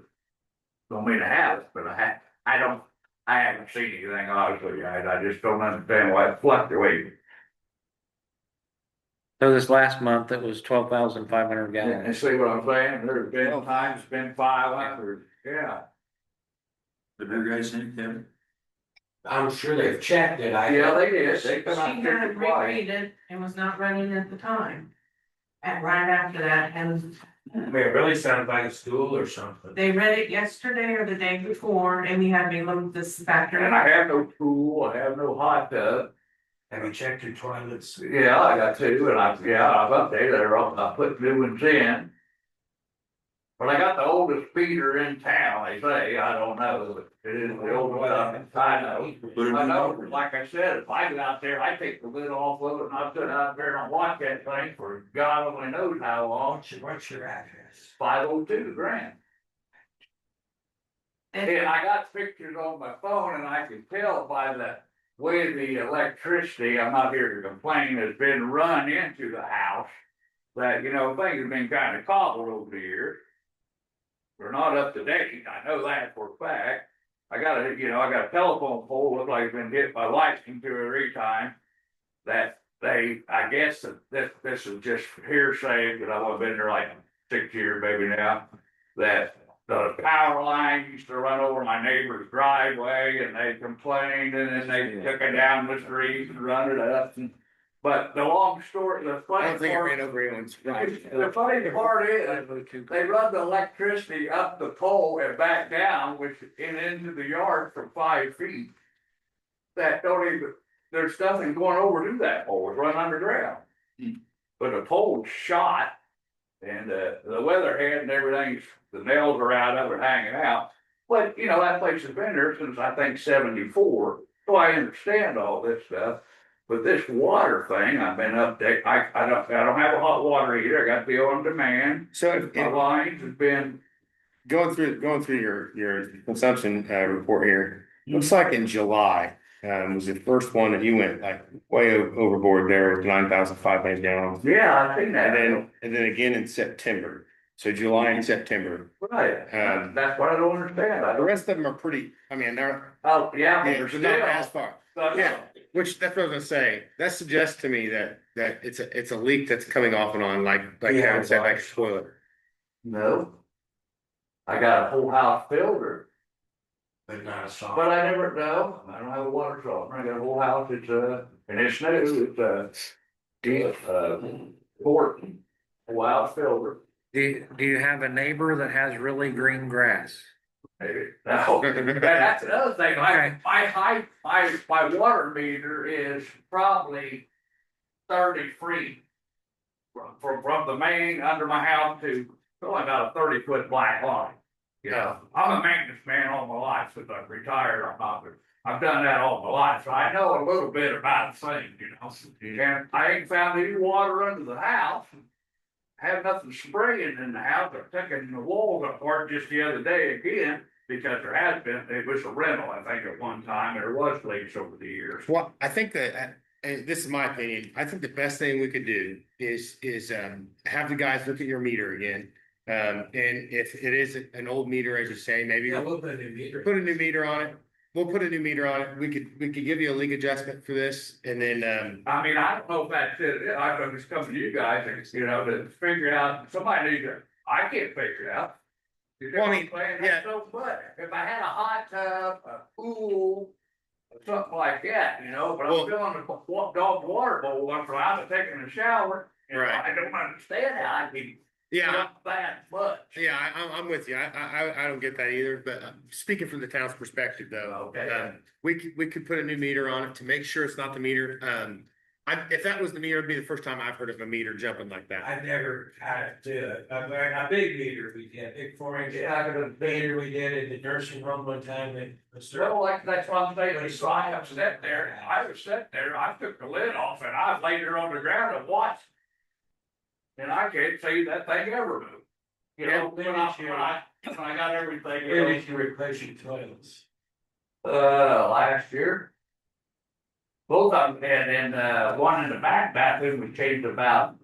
don't mean to have it, but I haven't seen anything, obviously. I just don't understand why it fluctuated. So this last month, it was 12,500 And gallons. see what I'm saying? There's been times it's been 500, yeah. Did you guys think, Kevin? I'm sure they've checked it, Yeah, they did. They come She out and had check it twice. reread it and was not running at the time. And right after that, and I mean, it really sounds like a school or something. they read it yesterday or the day before, and we had me look this factor. And I have no pool, I have no hot tub. Have you checked your toilets? Yeah, I got two, and I've updated her, I put new ones in. But I got the oldest feeder in town, they say, I don't know, but it is the oldest one, I know. I know, like I said, if I get out there, I take the lid off of it, and I sit out there and watch that thing for God only knows how long. What's your address? 502 Grand. And I got pictures on my phone, and I can tell by the way the electricity, I'm not here to complain, has been run into the house, that, you know, things have been kind of cobbled over the years. They're not up to date, I know that for a fact. I got a telephone pole, looks like it's been hit by lightning 2 or 3 times. That I guess that this is just hearsay, because I've been there like 6 years maybe now, that the power line used to run over my neighbor's driveway, and they complained, and then they took it down the street and run it up. But the long story, the I funny don't think it ran part, over anyone's. the funny part is, they run the electricity up the pole and back down, which into the yard for 5 feet. That don't even, there's nothing going over to that pole, it's run underground. But the pole's shot, and the weatherhead and everything, the nails are out of it hanging out. But, you know, that place has been there since I think 74, so I understand all this stuff. But this water thing, I've been updating, I don't have a hot water heater, I got to be on demand. So My lines have been, going through your consumption report here, looks like in July was the first one that you went like way overboard there with 9,500 gallons. yeah, I've seen that. And then again in September. So July and September. Right, that's what I don't understand. The rest of them are pretty, I mean, they're, Oh, yeah, but they're they're not as still. far. But, Yeah, which that's what I was gonna say. That suggests to me that it's a leak that's coming off and on, like Yeah, Kevin said, like a right. toilet. No. I got a whole house filter, But not a soft. but I never, no, I don't have a water softener, I got a whole house, and it's new, it's port, whole house filter. Do you have a neighbor that has really green grass? Maybe, no, and that's another thing, my height, my water meter is probably 30 feet. From the main under my house to, only about a 30-foot black line. You know, I'm a maintenance man all my life since I've retired, I've done that all my life, so I know a little bit about things, you know. And I ain't found any water under the house. Have nothing spraying in the house, I'm taking the walls apart just the other day again, because there has been, it was a rental, I think, at one time, there was leaks over the years. Well, I think that, and this is my opinion, I think the best thing we could do is have the guys look at your meter again. And if it is an old meter, as you say, maybe Yeah, we'll put a new meter. put a new meter on it. We'll put a new meter on it. We could give you a leak adjustment for this, and then I mean, I don't know if that's it, I'm just coming to you guys, you know, to figure out, somebody needs to, I can't figure it out. You know Well, I what mean, I'm saying? yeah. That's so much, if I had a hot tub, a pool, something like that, you know, but Well- I'm filling a dog water bowl once in a while, I'm taking a shower. And Right. I don't understand how I can, not that much. Yeah, I'm with you. I don't get that either, but speaking from the town's perspective though. Okay. We could put a new meter on it to make sure it's not the meter. if that was the meter, it'd be the first time I've heard of a meter jumping like that. I've never had it do it. A big meter we did, big 4-inch meter we did at the nursing home one time. So like, that's what I'm saying, so I was sitting there, I took the lid off and I laid there on the ground and watched. And I can't see that thing ever move. You know, when I got everything. Where did you replace your toilets? Last year. Both of them, and then, one in the back bathroom we changed about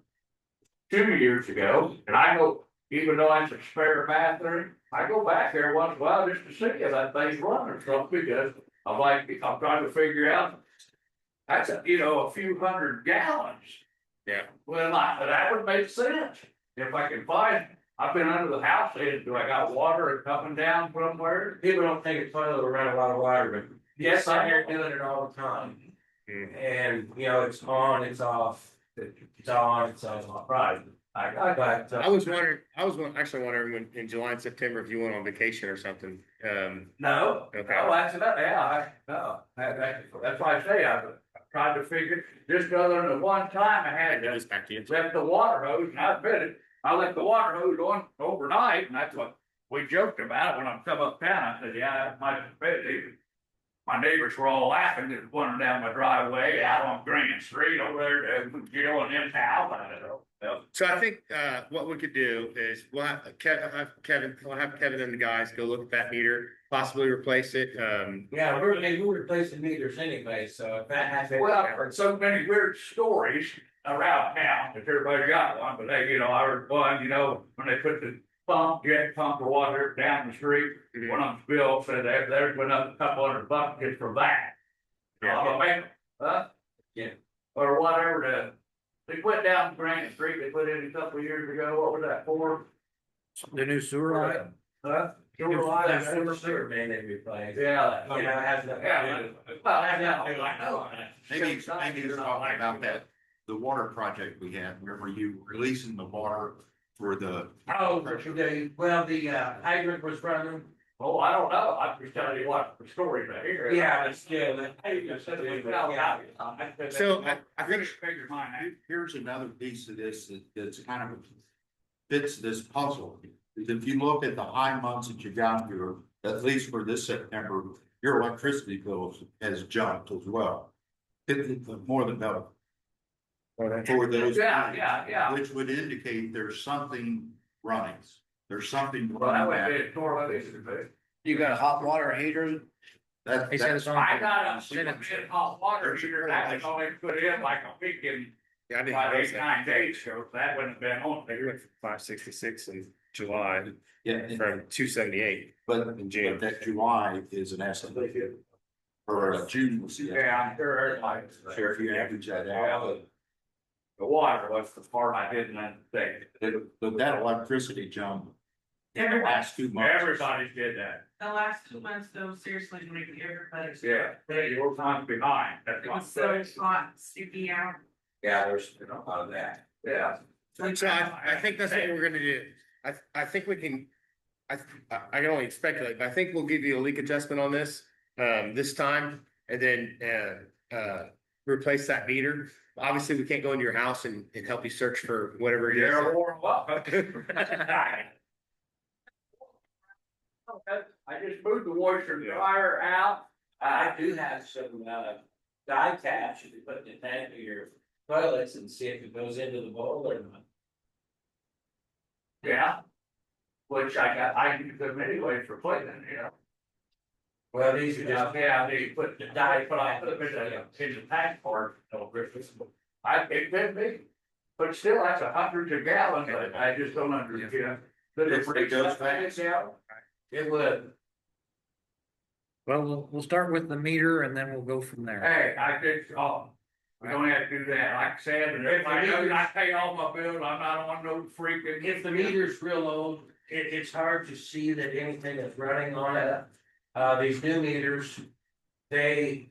2 years ago, and I go, even though it's a spare bathroom, I go back there once in a while just to see if that thing's running or something, because I'm trying to figure out. That's a few hundred gallons. Yeah. Well, that would make sense, if I can find, I've been under the house, and do I got water coming down somewhere? People don't think a toilet will run a lot of water, but Yes, I you're doing it all the time. And, it's on, it's off, it's on, it's off. Right. But, I was actually wondering when, in July and September, if you went on vacation or something. No, Okay. no, that's it, that's why I say I tried to figure, just other than the one time I had It is back to you. left the water hose, and I bet it, I left the water hose on overnight, and that's what we joked about when I'm coming uptown, I said, yeah, I might have bet it. My neighbors were all laughing, just running down my driveway, out on Green Street over there, to Jill and them house, I don't know. So I think, what we could do is, we'll have Kevin and the guys go look at that meter, possibly replace it, yeah, we're replacing meters anyway, so if that happens. Well, I've heard so many weird stories around town, if everybody got one, but they, I heard one, when they put the jet pump of water down the street, one of them Bill said there's been up a couple $100 just for that. Yeah. Or whatever, they went down Grant Street, they put in a couple of years ago, what was that for? The new sewer line. Sewer line, That's sewer main they replaced. Yeah. It has nothing to Yeah, do. well, I know. Maybe you're talking about that, the water project we had, remember you releasing the water for the. Oh, the hydrant was running. Oh, I don't know, I'm just telling you what the stories I hear. Yeah, but still. so I think, Figure mine out. Here's another piece of this that's kind of fits this puzzle. Is if you look at the high months that you got here, at least for this September, your electricity bill has jumped as well. More than double. For those. Yeah. Which would indicate there's something running. There's something Well, that running. would be a door of this, but You got a hot water heater? he said it's on. I got a single hot water heater that was only put in like a week in, Yeah, I didn't about notice 8-9 days ago, that wouldn't have been on We there. went from 566 in July, Yeah, from 278 but in June. that July is an estimate. Or June was the. Yeah, I'm sure it's like. Sure, if you average that Yeah, out, the water was the part I didn't think. but that electricity jump. The last 2 months. Everybody did that. The last 2 months, though, seriously, make everybody's. Yeah, your time's behind, that's what I'm saying. hot, sticky out. Yeah, there's a lot of that. Yeah. So I think that's what we're gonna do. I think we can, I can only speculate, but I think we'll give you a leak adjustment on this, this time, and then, replace that meter. Obviously, we can't go into your house and help you search for whatever it is. Yeah, warm up. I just moved the washer and dryer out. I do have some, dye caps you can put in the tank of your toilets and see if it goes into the bowl or not. Yeah. Which I use them anyways for cleaning, Well, these are just. They put the dye, I put them in the tank part, it could be. But still, that's hundreds of gallons, I just don't understand. But if it goes fast, it would. Well, we'll start with the meter and then we'll go from there. Hey, we don't have to do that, like I said, and if I know I pay all my bills, I'm not on no freaking. If the meter's real old, it's hard to see that anything is running on it. These new meters, if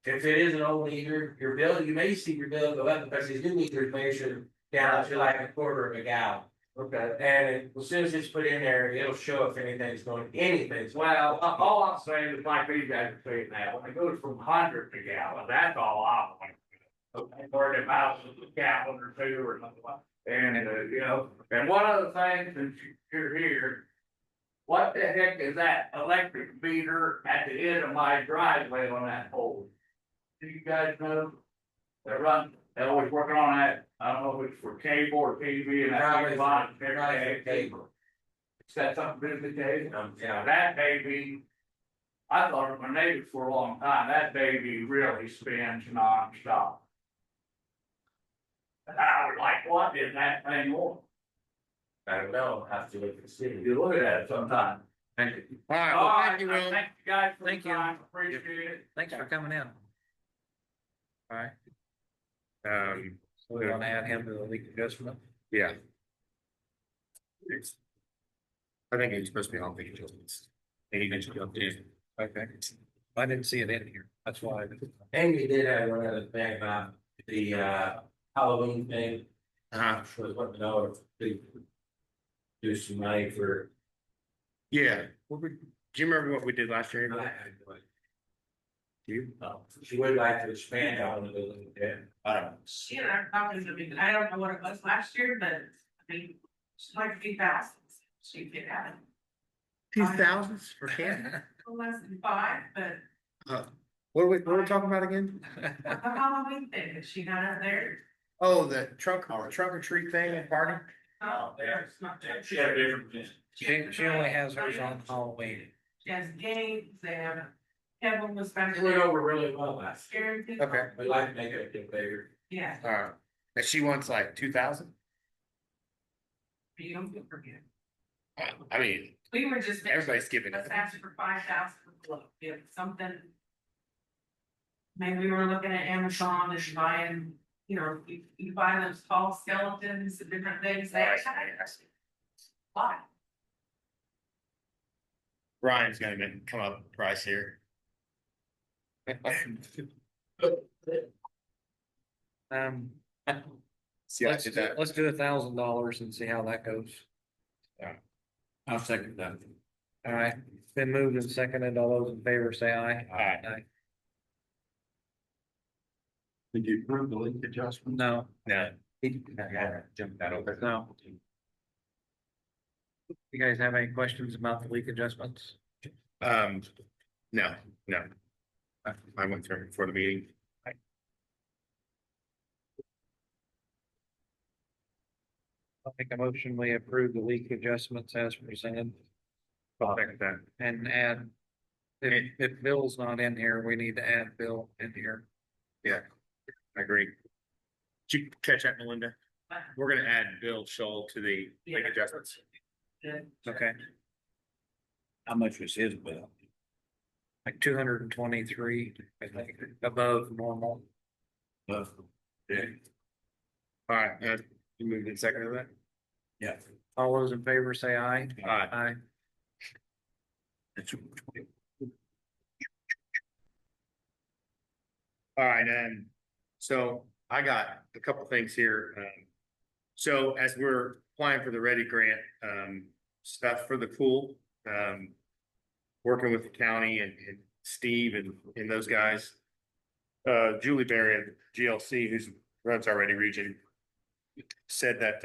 it is an old meter, your bill, you may see your bill go up because these new meters measure down to like 1/4 of a gallon. Okay. And as soon as it's put in there, it'll show if anything's going. Well, all I'm saying is like these guys are saying that, when it goes from 100 to gallon, that's all I want. Or the mouse is a gallon or two or something like. And, you know, and one of the things, since you're here. What the heck is that electric meter at the end of my driveway on that pole? Do you guys know? They're always working on that, I don't know if it's for cable or TV and Probably that line. for cable. It's got something to do with the cable. Yeah. That baby, I thought it was my neighbor for a long time, that baby really spins nonstop. And I was like, what is that thing for? I don't know, I have to look and see. You look at it sometime. Thank you. All right, well, thank you, All right, Will. Thank you guys for the Thank you. time, appreciate it. Thanks for coming in. All right, So we want to add him to the leak adjustment. yeah. I think it's supposed to be on the adjustments. And he mentioned updates. Okay. I didn't see it in here. That's why. Amy did have one other thing about the Halloween thing. She was wanting to know if we do some money for. Yeah, do you remember what we did last year? You? She would like to expand on it a little bit. I don't know. Yeah, they're talking to me, I don't know what it was last year, but I mean, it's like 3,000, she could have it. 2,000 for Canada? Less than 5, but What are we talking about again? the Halloween thing that she got out there. Oh, the trunk or treat thing and party? Oh, there's not. She had a different. She only has hers on Halloween. She has games, they have, Kevin was back It went there over really well last. scaring people. Okay, We'd like to make it a bit bigger. Yeah, and she wants like 2,000? you don't forget. I mean, We were just. everybody's giving Let's it. ask for 5,000 for the look, if something. Maybe we were looking at Amazon and buying, you know, you buy those tall skeletons and different things, they actually. Why? Ryan's gonna come up with a price here. See, I Let's did do that. $1,000 and see how that goes. I'll second that. All right, been moved and seconded. All those in favor say aye. Aye. Did you approve the leak adjustment? No, No, Jump that over. no. You guys have any questions about the leak adjustments? no. I went through it before the meeting. I'll make a motion, we approve the leak adjustments as presented I'll second that. and add. If Bill's not in here, we need to add Bill in here. Yeah, I agree. Did you catch that, Melinda? We're gonna add Bill Scholl to the leak adjustments. Okay, How much was his bill? like 223, I think, above normal. Yeah. All right, you moved in second of that? Yeah. All those in favor say aye. Aye. Aye. All right, and so I got a couple things here. So as we're applying for the Ready Grant, stuff for the pool, working with the county and Steve and those guys. Julie Berry at GLC, who's runs our Ready region, said that,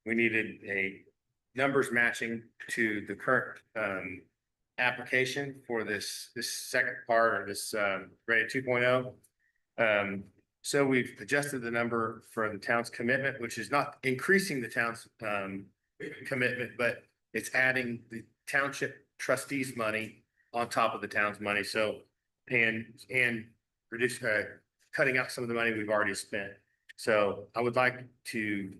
we needed a numbers matching to the current, application for this second part or this, Ready 2.0. So we've adjusted the number for the town's commitment, which is not increasing the town's commitment, but it's adding the township trustees' money on top of the town's money. So and reduce cutting out some of the money we've already spent. So I would like to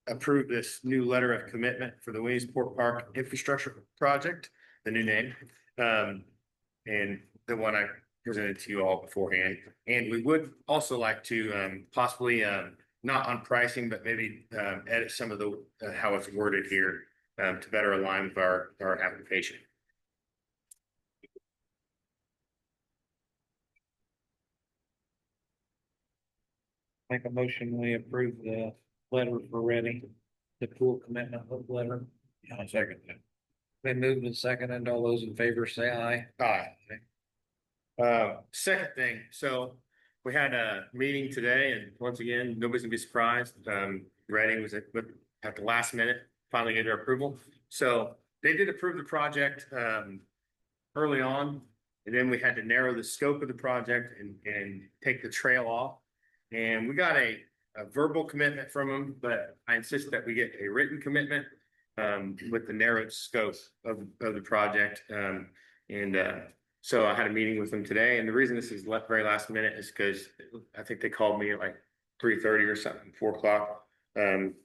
approve this new letter of commitment for the Williamsport Park Infrastructure Project, the new name, and the one I presented to you all beforehand. And we would also like to possibly, not on pricing, but maybe edit some of the, how it's worded here to better align with our application. Make a motion, we approve the letter for Ready, the pool commitment letter. Yeah, I second that. Been moved and seconded. All those in favor say aye. Aye. Second thing, so we had a meeting today and once again, nobody's gonna be surprised. Reading was at the last minute, finally get their approval. So they did approve the project, early on. And then we had to narrow the scope of the project and take the trail off. And we got a verbal commitment from them, but I insist that we get a written commitment with the narrowed scope of the project. So I had a meeting with them today, and the reason this is very last minute is because I think they called me at like 3:30 or something, 4 o'clock,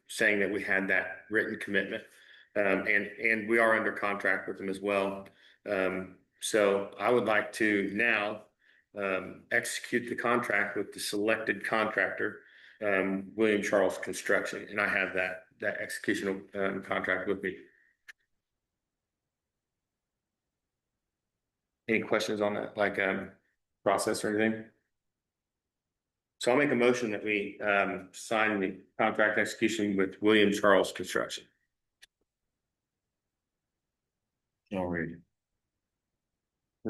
saying that we had that written commitment. And we are under contract with them as well. So I would like to now execute the contract with the selected contractor, William Charles Construction, and I have that execution contract with me. Any questions on that, like process or anything? So I'll make a motion that we sign the contract execution with William Charles Construction. Already. I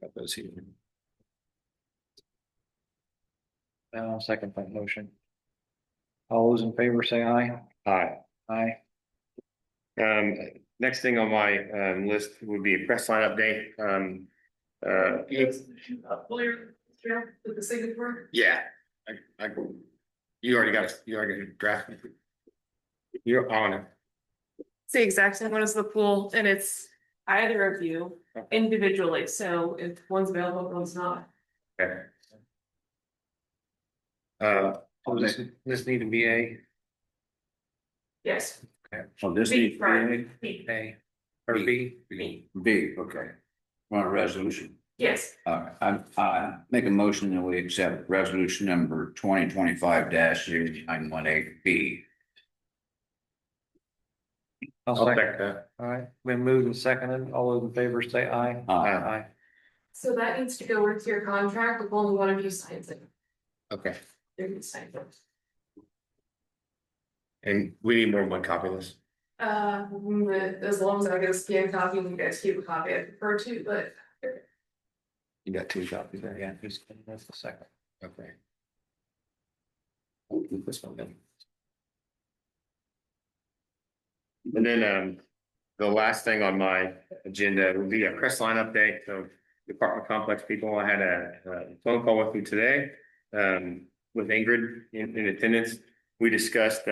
got those here. I'll second that motion. All those in favor say aye. Aye. Aye. Next thing on my list would be a press line update. With the signature. Yeah, you already got a draft. You're on it. It's the exact same one as the pool, and it's either of you individually, so if one's available, one's not. Okay. Does this need to be a, Yes. So this B, needs to right. be A, or B? B. B, okay. On a resolution. Yes. I make a motion that we accept resolution number 2025-0918B. I'll I'll second. check that. All right, been moved and seconded. All those in favor say aye. Aye. So that needs to go with your contract, if only one of you signs it. Okay, They're gonna sign it. and we need more than one copy of this. As long as I get a scan copy, and you guys keep a copy, I prefer to, but. You got two copies there, Yeah, who's, that's the second. okay. I'll keep this one then. And then, the last thing on my agenda would be a press line update, so apartment complex people, I had a phone call with them today. With Ingrid in attendance, we discussed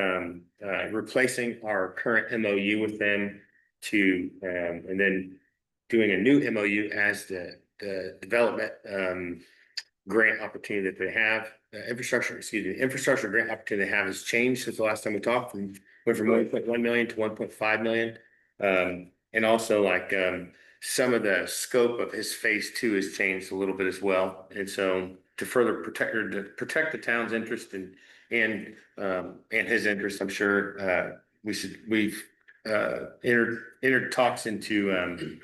replacing our current MOU with them to and then doing a new MOU as the development grant opportunity that they have. Infrastructure grant opportunity they have has changed since the last time we talked, went from 1.1 million to 1.5 million. And also like some of the scope of his phase 2 has changed a little bit as well. And so to further protect the town's interest and his interest, I'm sure we've entered talks into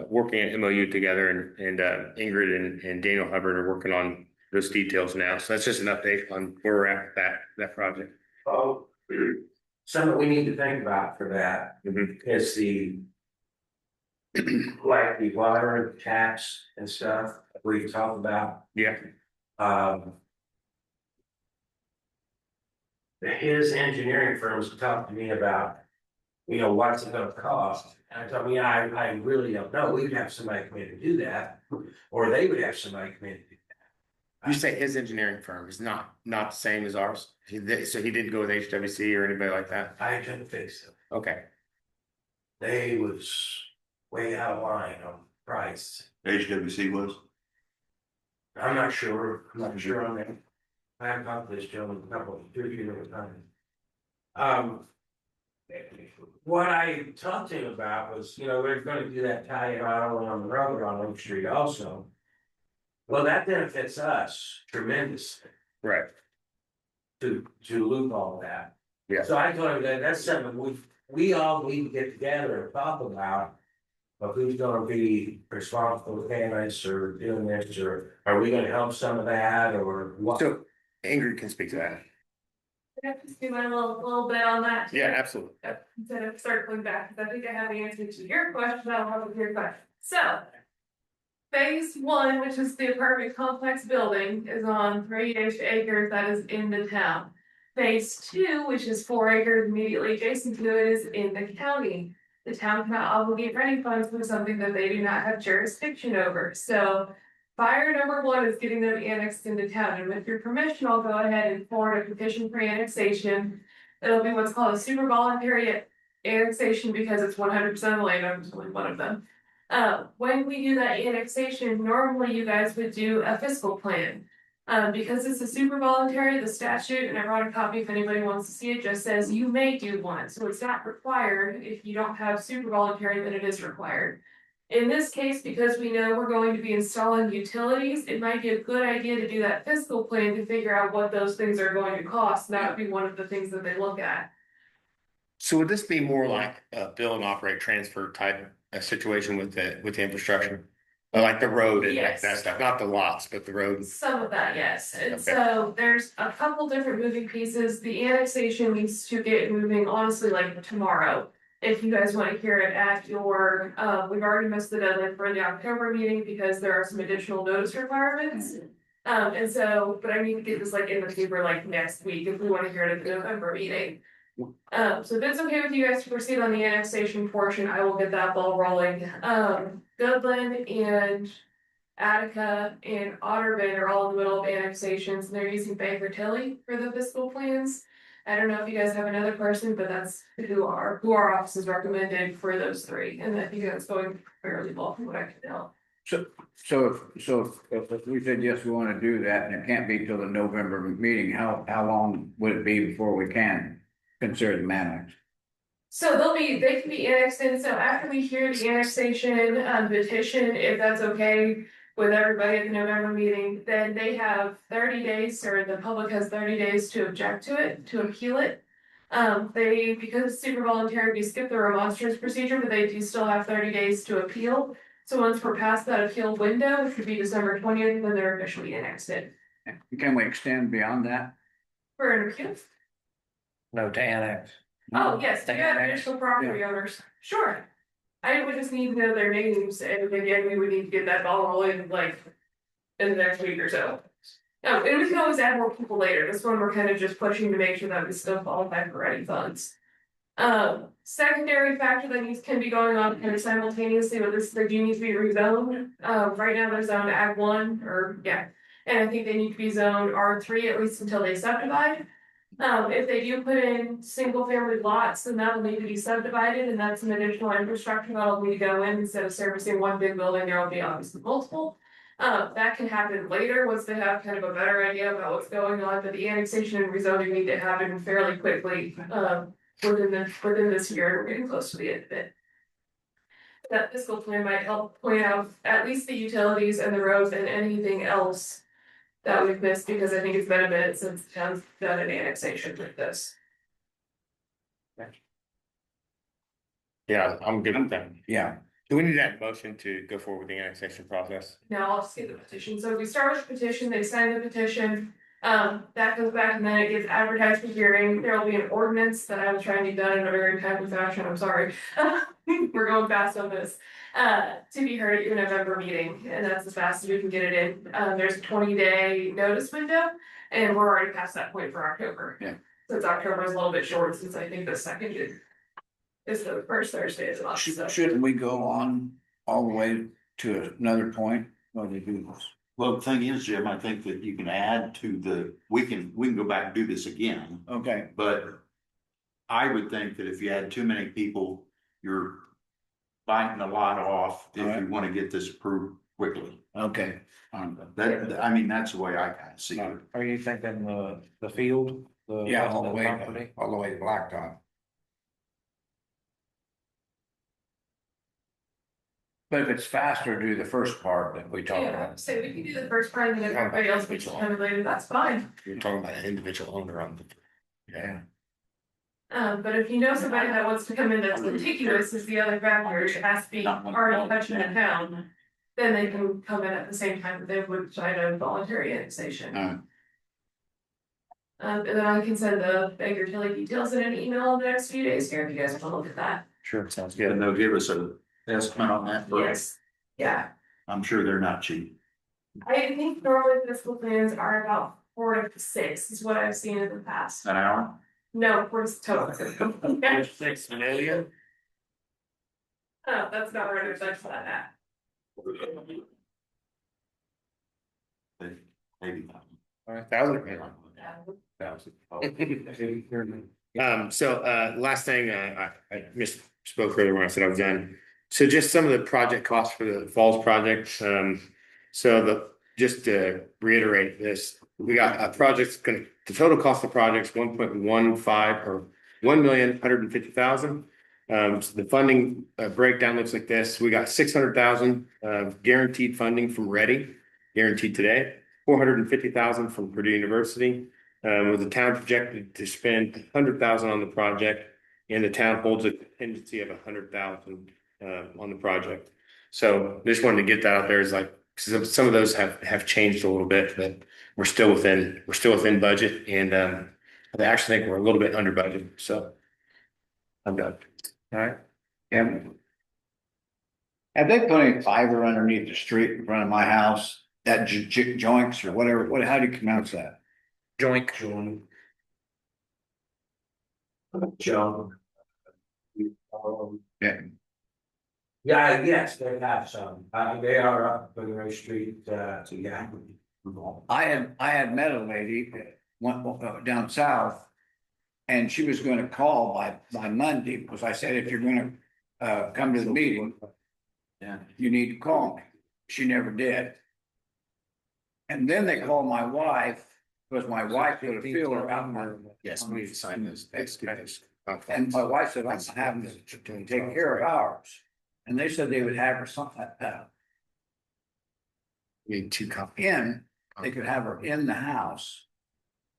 working at MOU together, and Ingrid and Daniel Hubbard are working on those details now. So that's just an update on where we're at with that project. Oh, something we need to think about for that is like the water and taps and stuff we've talked about. Yeah. His engineering firms talked to me about, what's it gonna cost? And I told me, I really don't know. We'd have somebody come in to do that, or they would have somebody come in to do that. You say his engineering firm is not the same as ours? So he didn't go with HWC or anybody like that? I don't think so. Okay. They was way out of line on price. HWC was? I'm not sure on that. I haven't talked to this gentleman two or three different times. What I talked to him about was, we're gonna do that tie-in on the road on Oak Street also. Well, that benefits us tremendously Right. to loop all that. Yeah. So I told him that's something we all need to get together and talk about. But who's gonna be responsible for paying us or doing this, or are we gonna help some of that, or what? So Ingrid can speak to that. I have to do a little bit on that. Yeah, absolutely. Instead of circling back, because I think I have the answer to your question, I don't have your question. So. Phase one, which is the apartment complex building, is on 3-ish acres that is in the town. Phase two, which is 4 acres immediately adjacent to it, is in the county. The town cannot obligate ready funds for something that they do not have jurisdiction over, so. Fire number one is getting them annexed into town, and with your permission, I'll go ahead and forward a petition for annexation. It'll be what's called a super voluntary annexation because it's 100% of the land, I'm just only one of them. When we do that annexation, normally you guys would do a fiscal plan. Because it's a super voluntary, the statute, and I brought a copy if anybody wants to see it, just says you may do one, so it's not required. If you don't have super voluntary, then it is required. In this case, because we know we're going to be installing utilities, it might be a good idea to do that fiscal plan to figure out what those things are going to cost, and that would be one of the things that they look at. So would this be more like a build and operate transfer type of situation with the infrastructure? Like the road and Yes. that stuff, not the lots, but the road. Some of that, yes, and Okay. so there's a couple different moving pieces, the annexation needs to get moving honestly like tomorrow. If you guys wanna hear it at your, we've already missed the deadline for the October meeting because there are some additional notice requirements. And so, but I need to get this like in the paper like next week if we wanna hear it at the November meeting. So if it's okay with you guys to proceed on the annexation portion, I will get that ball rolling. Goodland and Attica and Otterburn are all in the middle of annexations, and they're using Baker Tilly for the fiscal plans. I don't know if you guys have another person, but that's who our office is recommended for those three, and I think that's going fairly well from what I can tell. So if we said, yes, we wanna do that, and it can't be till the November meeting, how long would it be before we can consider them annexed? So they can be annexed in, so after we hear the annexation petition, if that's okay with everybody at the November meeting, then they have 30 days, or the public has 30 days to object to it, to appeal it. Because it's super voluntary, we skip the remonstrance procedure, but they do still have 30 days to appeal. So once we're past that appeal window, which would be December 20th, then they're officially annexed in. Can we extend beyond that? For an appeal. No, to annex. Oh, yes, do you have Annex. additional property owners? Sure. I would just need to know their names, and again, we would need to get that ball rolling like in the next week or so. No, and we can always add more people later, this one we're kind of just pushing to make sure that we still qualify for ready funds. Secondary factor that can be going on kind of simultaneously with this, they do need to be rezoned. Right now they're zoned Ag 1, and I think they need to be zoned R3 at least until they subdivide. If they do put in single family lots, then that'll need to be subdivided, and that's an additional infrastructure that'll need to go in instead of servicing one big building, there will be obviously multiple. That can happen later once they have kind of a better idea about what's going on, but the annexation and rezoning need to happen fairly quickly, within this year, we're getting close to the end of it. That fiscal plan might help point out at least the utilities and the roads and anything else that we've missed, because I think it's been a minute since the town's done an annexation like this. Yeah, I'm good with that. Yeah, Do we need that motion to go forward with the annexation process? Now I'll see the petition, so if we start with the petition, they sign the petition. That goes back and then it gets advertised for hearing, there will be an ordinance that I will try and get done in a very timely fashion, I'm sorry. We're going fast on this, to be heard at your November meeting, and that's as fast as we can get it in, there's a 20-day notice window. And we're already past that point for October. Yeah. Since October is a little bit short, since I think the second is the first Thursday of the month, so. shouldn't we go on all the way to another point when we do this? Well, the thing is, Jim, I think that you can add to we can go back and do this again, Okay, but I would think that if you had too many people, you're biting a lot off if you want to get this approved quickly. okay. I mean, that's the way I kind of see it. Are you thinking the field? Yeah, all the way, property? all the way to Blacktop. But if it's faster, do the first part that we talked Yeah, about. so we can do the first part and then everybody else gets kind of later, that's fine. You're talking about an individual owner on the. Yeah. But if you know somebody that wants to come in that's contiguous is the other factor, it has to be already touching the town. Then they can come in at the same time that they would try to voluntary annexation. And then I can send the Baker Tilly details in an email in the next few days here, if you guys want to look at that. Sure, sounds And good. they'll give us an estimate on that. Yes, Yeah, I'm sure they're not cheap. I think normally fiscal plans are about 4 to 6 is what I've seen in the past. An hour? No, 4 to total. Yeah. 6 million? Oh, that's not right, that's not that. Maybe. Last thing, I misspoke earlier when I said I was done. So just some of the project costs for the Falls project, just to reiterate this, we got a project, the total cost of the project is 1.15 or 1,150,000. So the funding breakdown looks like this, we got 600,000 guaranteed funding from Ready, guaranteed today, 450,000 from Purdue University. With the town projected to spend 100,000 on the project, and the town holds a contingency of 100,000 on the project. So just wanted to get that out there. Is like some of those have changed a little bit, but we're still within budget, and I actually think we're a little bit under budget. So I'm done. All right. Yeah. Have they put any fiber underneath the street in front of my house? That joints or whatever, how do you pronounce that? Joint. Joan. Yeah. Yeah, yes, they have some, they are up Federal Street, yeah. I had met a lady that went down south. And she was gonna call by Monday, because I said, if you're gonna come to the meeting. Yeah. You need to call me. She never did. And then they called my wife, because my wife put a feeler out there. Yes, we need to sign this. And my wife said, I'm having to take care of ours. And they said they would have her something like that. We need 2 copies. They could have her in the house.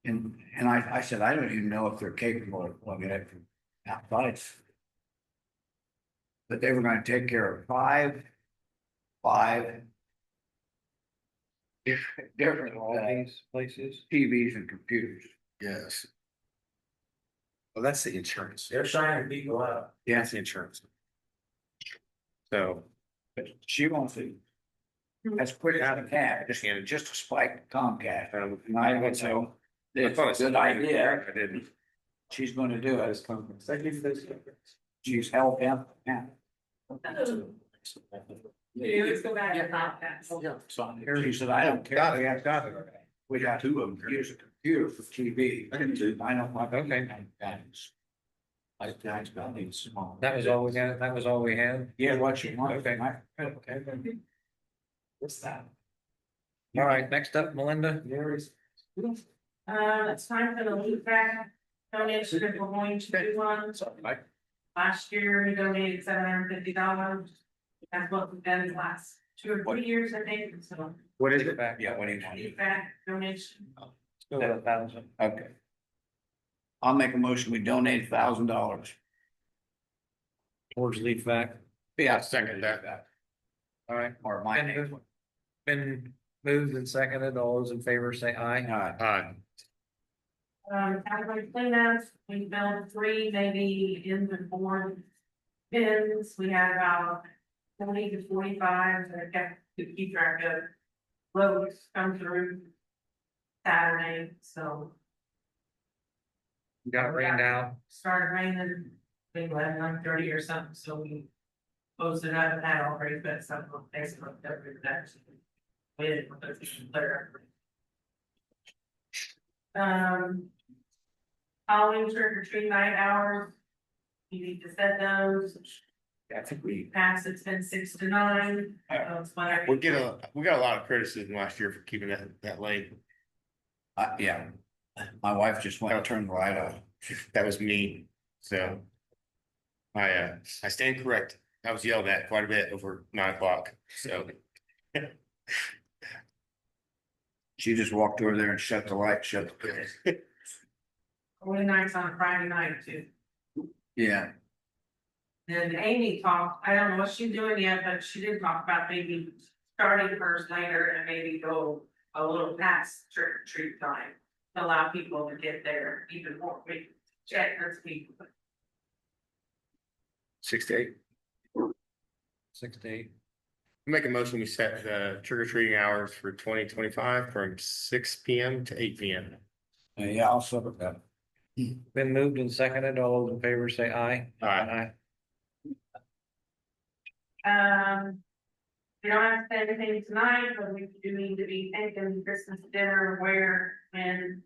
And I said, I don't even know if they're capable of plugging it from outside. But they were gonna take care of five different All these places. TVs and computers. Yes. Well, that's the insurance. They're signing people up. Yeah, That's the insurance. So. but she wants it as quick as I can, just to spike Comcast. And I would say, it's a good idea. I didn't. She's gonna do it. She's held down. Yeah. Yeah, let's go back and not that. She said, I don't care. Got it. We got Two of them. use a computer for TV. I can do. I don't want. Okay. Small. That was all we got, that was all we had. Yeah, what you want. Okay. Okay. What's that? All right, next up, Melinda. It's time for the loot bag donation, if we're going to do one. Last year, we donated $750. That's what we've done the last 2 or 3 years, I think, so. What is it? Yeah, what do you want? Loot bag donation. Still got 1,000. Okay. I'll make a motion, we donate $1,000. Towards lead back. Yeah, second that. All right, Or my name. been moved and seconded. All those in favor say aye. Category cleanups, we built 3, maybe in the 4 bins, we had about 20 to 45, so I kept to keep track of loads come through Saturday, so. Got it rained out. Started raining, maybe 9:30 or something, so we closed it up and had already put some on Facebook every day. We didn't put it clear. Halloween trick or treat night hours. You need to set those. I think we. Past it's been 6 to 9. It's whatever. We got a lot of criticism last year for keeping that late. Yeah, my wife just went and turned the light off. That was me. So. I stand correct. I was yelled at quite a bit over 9 o'clock, so. She just walked over there and shut the light, shut the door. Only nights on a Friday night too. Yeah, And Amy talked, I don't know what she's doing yet, but she did talk about maybe starting first later and maybe go a little past trick or treat time. To allow people to get there even more, we check this week. 6 to 8. 6 to 8. Make a motion, we set the trick or treating hours for 2025 from 6 p.m. to 8 p.m. Yeah, I'll support that. Been moved and seconded. All those in favor say aye. Aye. We don't have to say anything tonight, but we do need to be thinking Christmas dinner, where, and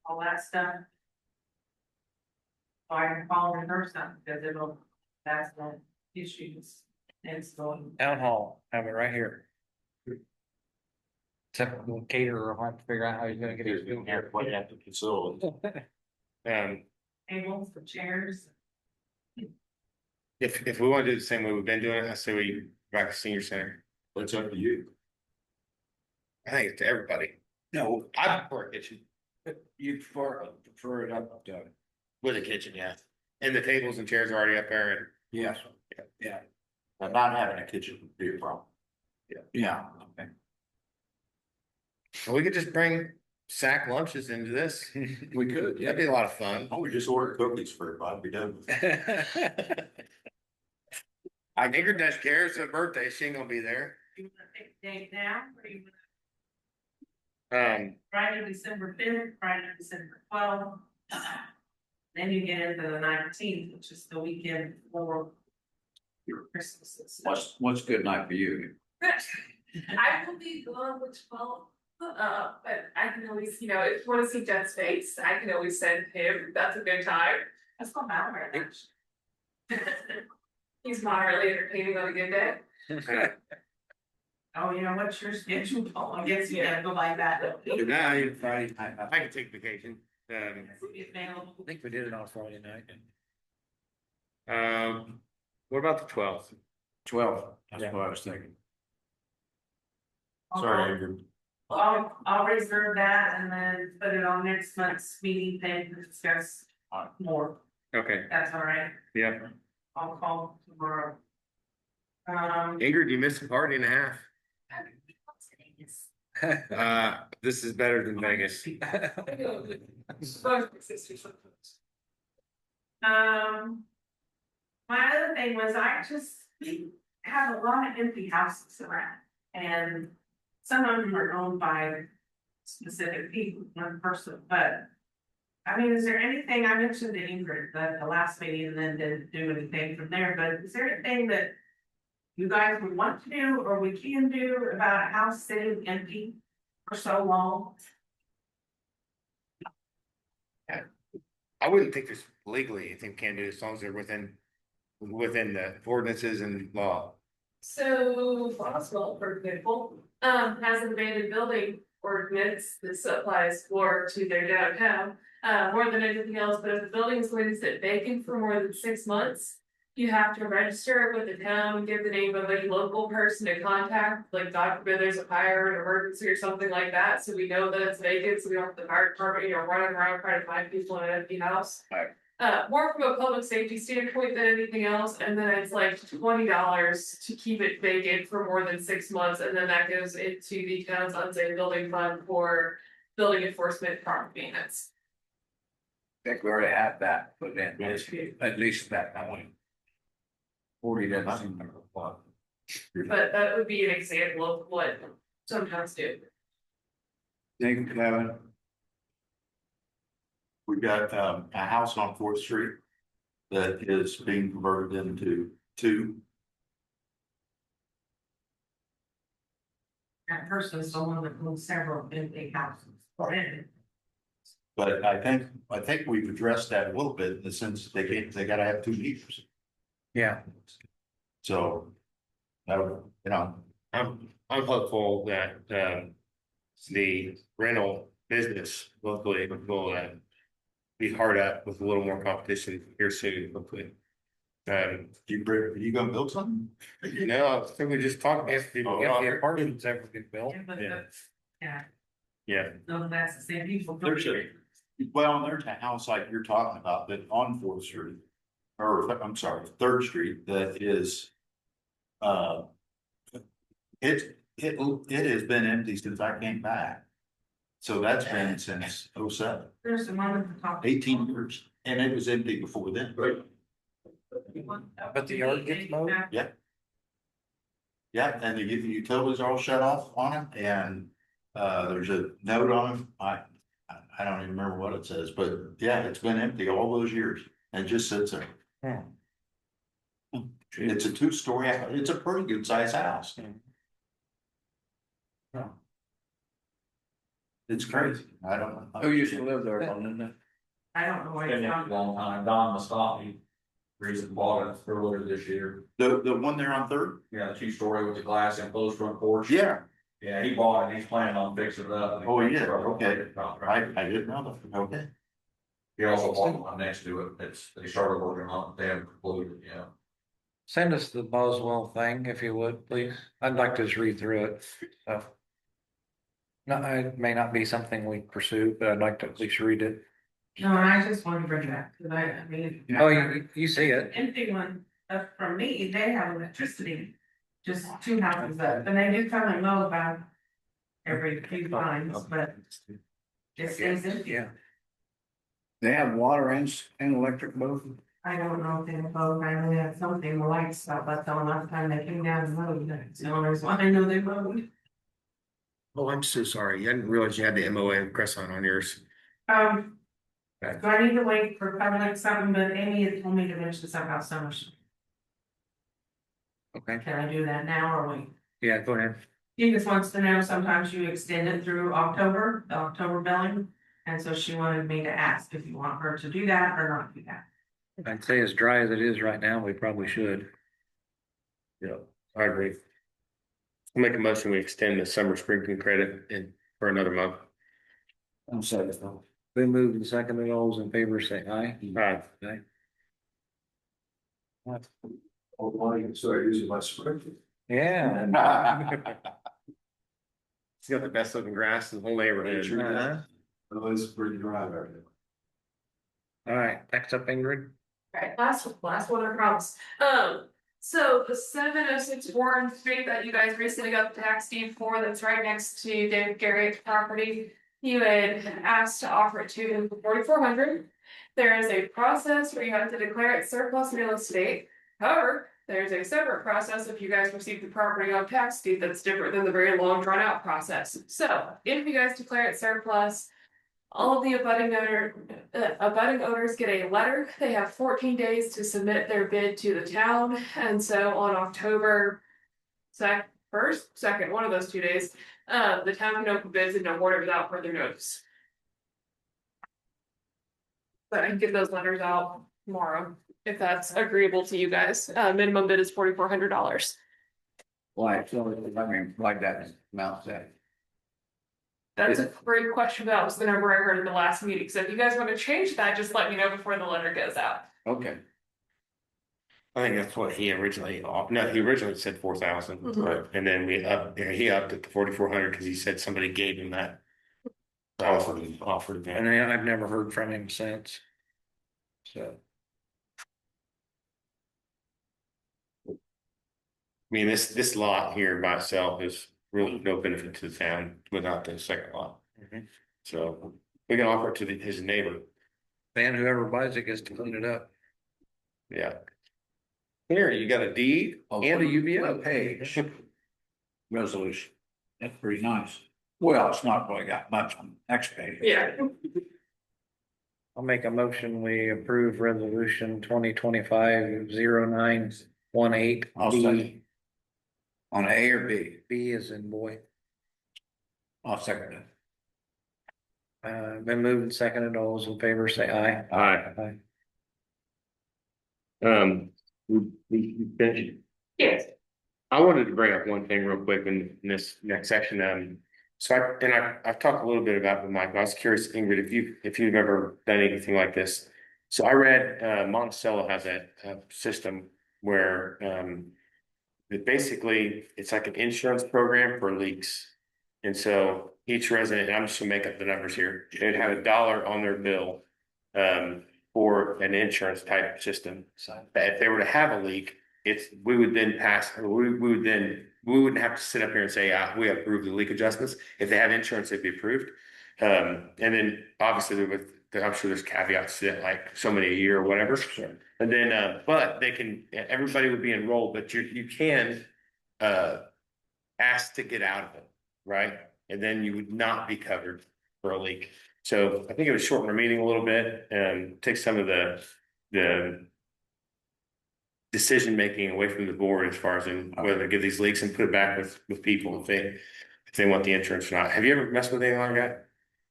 all that stuff. So I can call the nurse up, because it'll, that's the issues, and so. Town hall, have it right here. Except the caterer will have to figure out how he's gonna get his food here. At the facility. Tables, the chairs. If we want to do the same way we've been doing it, I say we go back to senior center. It's up to you. I think it's to everybody. No, I prefer a kitchen you prefer it up to, with a kitchen, yeah. And the tables and chairs are already up there and. yes, yeah, And not having a kitchen would be a problem. yeah, okay. We could just bring sack lunches into this. We could, That'd be a lot of fun. I would just order cookies for everybody, be done with it. I think her does care. It's her birthday. She ain't gonna be there. You wanna pick the date now, or you Um, Friday, December 5th, Friday, December 12th. Then you get into the 19th, which is the weekend before your Christmas and stuff. What's good night for you? I will be gone with 12, but I can always, you know, if you wanna see Jeff's face, I can always send him, that's a good time. Let's go out there. He's moderately entertaining on a good day. Oh, you know, what's your schedule? Oh, I guess you gotta go by that. nah, Friday, I can take vacation. I think we did it on Friday night. What about the 12th? 12, that's Yeah. what I was thinking. Sorry, Andrew. I'll reserve that and then put it on next month's meeting thing to discuss more. Okay, That's all right. yeah. I'll call tomorrow. Ingrid, you missed a party and a half. This is better than Vegas. My other thing was I just have a lot of empty houses around and some of them are owned by specific people, one person, but. I mean, is there anything, I mentioned to Ingrid at the last meeting and then didn't do anything from there, but is there anything that you guys would want to do or we can do about a house sitting empty for so long? I wouldn't think there's legally anything we can do as long as they're within the ordinances and law. So Boswell, for example, has an abandoned building ordinance that applies to their downtown. More than anything else, but if the building is going to sit vacant for more than 6 months, you have to register it with the town, give the name of a local person to contact, like God forbid there's a fire, an emergency or something like that, so we know that it's vacant, so we don't have the fire department, running around trying to find people in an empty house. Right. More from a public safety standpoint than anything else, and then it's like $20 to keep it vacant for more than 6 months, and then that goes into the town's unsafe building fund for building enforcement property maintenance. I think we already have that put in, at least that point. 40 doesn't seem like a lot. But that would be an example of what some towns do. Thank you, Kevin. We've got a house on Fourth Street that is being converted into two. That person is the one that owns several empty houses. But I think we've addressed that a little bit in the sense that they gotta have 2 meters. Yeah, So. I'm hopeful that the rental business locally will be hard up with a little more competition here soon, hopefully. You gonna build something? No, I think we just talked. if the apartments ever get built. Yeah, Yeah, no, that's the same people. There's a house like you're talking about that on Fourth Street. Or, I'm sorry, Third Street that is. It has been empty since I came back. So that's been since '07, There's the one at the top. 18 years, and it was empty before then. But the yard gets mowed? Yeah. Yeah, and the utilities are all shut off on it, and, there's a note on it, I don't even remember what it says, but yeah, it's been empty all those years, and it just sits there. It's a 2-story, it's a pretty good sized house. It's crazy, I don't know. Who used to live there, Linda? I don't know where Been it's there from. a long time, Don Mustafi, recently bought it earlier this year. The one there on Third? Yeah, the 2-story with the glass enclosed front porch. Yeah, Yeah, he bought it, he's planning on fixing it up. Oh, yeah, okay. I didn't know that, okay. He also bought one next to it, they started working on it, they haven't completed, yeah. Send us the Boswell thing if you would, please. I'd like to just read through it, so. No, it may not be something we pursue, but I'd like to at least read it. No, I just wanted to bring it back, cause I mean. Oh, you see it? Empty one, from me, they have electricity, just 2 houses up, and they do come and mow about every few times, but it stays empty. Yeah. They have water and electric both? I don't know if they have both, I know they have something, the lights stopped, that's the last time they came down and mowed, that's the only reason why I know they mowed. Oh, I'm so sorry. I didn't realize you had the MOA Crescent on yours. So I need to wait for public something, but Amy had told me to mention something about summers. Okay, Can I do that now or wait? yeah, go ahead. She just wants to know, sometimes you extend it through October, the October billing. And so she wanted me to ask if you want her to do that or not do that. I'd say as dry as it is right now, we probably should. Yeah, I agree. I'll make a motion, we extend the summer sprinkling credit for another month. I'm sorry. Been moved and seconded, all those in favor say aye. Aye. Aye. Why you start using my sprinkler? Yeah. He's got the best looking grass in the whole neighborhood. Uh-huh. Oh, it's pretty dry right now. All right, next up, Ingrid. Alright, last one, I promise. So the 706 Warren Street that you guys recently got the tax deed for, that's right next to David Garrett's property. You had asked to offer it to him for 4,400. There is a process where you have to declare it surplus real estate. However, there's a separate process if you guys receive the property on tax deed that's different than the very long drawn out process. So if you guys declare it surplus, all of the abutting owners get a letter. They have 14 days to submit their bid to the town. And so on October 2nd, one of those 2 days, the town can open bids and award it without further notice. But I can get those letters out tomorrow, if that's agreeable to you guys. Minimum bid is $4,400. Like, so, I mean, like that amount said. That's a great question. That was the number I heard in the last meeting. So if you guys want to change that, just let me know before the letter goes out. Okay. I think that's what he originally, no, he originally said 4,000, Mhm. and then he upped it to 4,400 because he said somebody gave him that. Offered that. And I've never heard from him since. So. I mean, this lot here by itself is really no benefit to the town without the second lot. Mhm. So we can offer it to his neighbor. Then whoever buys it gets to clean it up. Yeah. Here, you got a deed and a UBO Page. Resolution. That's pretty nice. Well, it's not really got much on the next page. Yeah. I'll make a motion, we approve resolution 2025-0918. I'll second. On A or B? B is in boy. I'll second it. Been moved and seconded, all those in favor say aye. Aye. Aye. We finished. Yes. I wanted to bring up one thing real quick in this next section. So I've talked a little bit about it with Mike, but I was curious, Ingrid, if you've ever done anything like this. So I read, Monticello has a system where, that basically it's like an insurance program for leaks. And so each resident, I'm just gonna make up the numbers here, they'd have $1 on their bill, for an insurance type system. But if they were to have a leak, we would then we wouldn't have to sit up here and say, we approve the leak adjustments. If they have insurance, they'd be approved. And then obviously I'm sure there's caveats to it, like so many a year or whatever. And then, but everybody would be enrolled, but you can asked to get out of it, right? And then you would not be covered for a leak. So I think it would shorten our meeting a little bit and take some of the decision-making away from the board as far as in whether to give these leaks and put it back with people if they want the insurance or not. Have you ever messed with anything like that?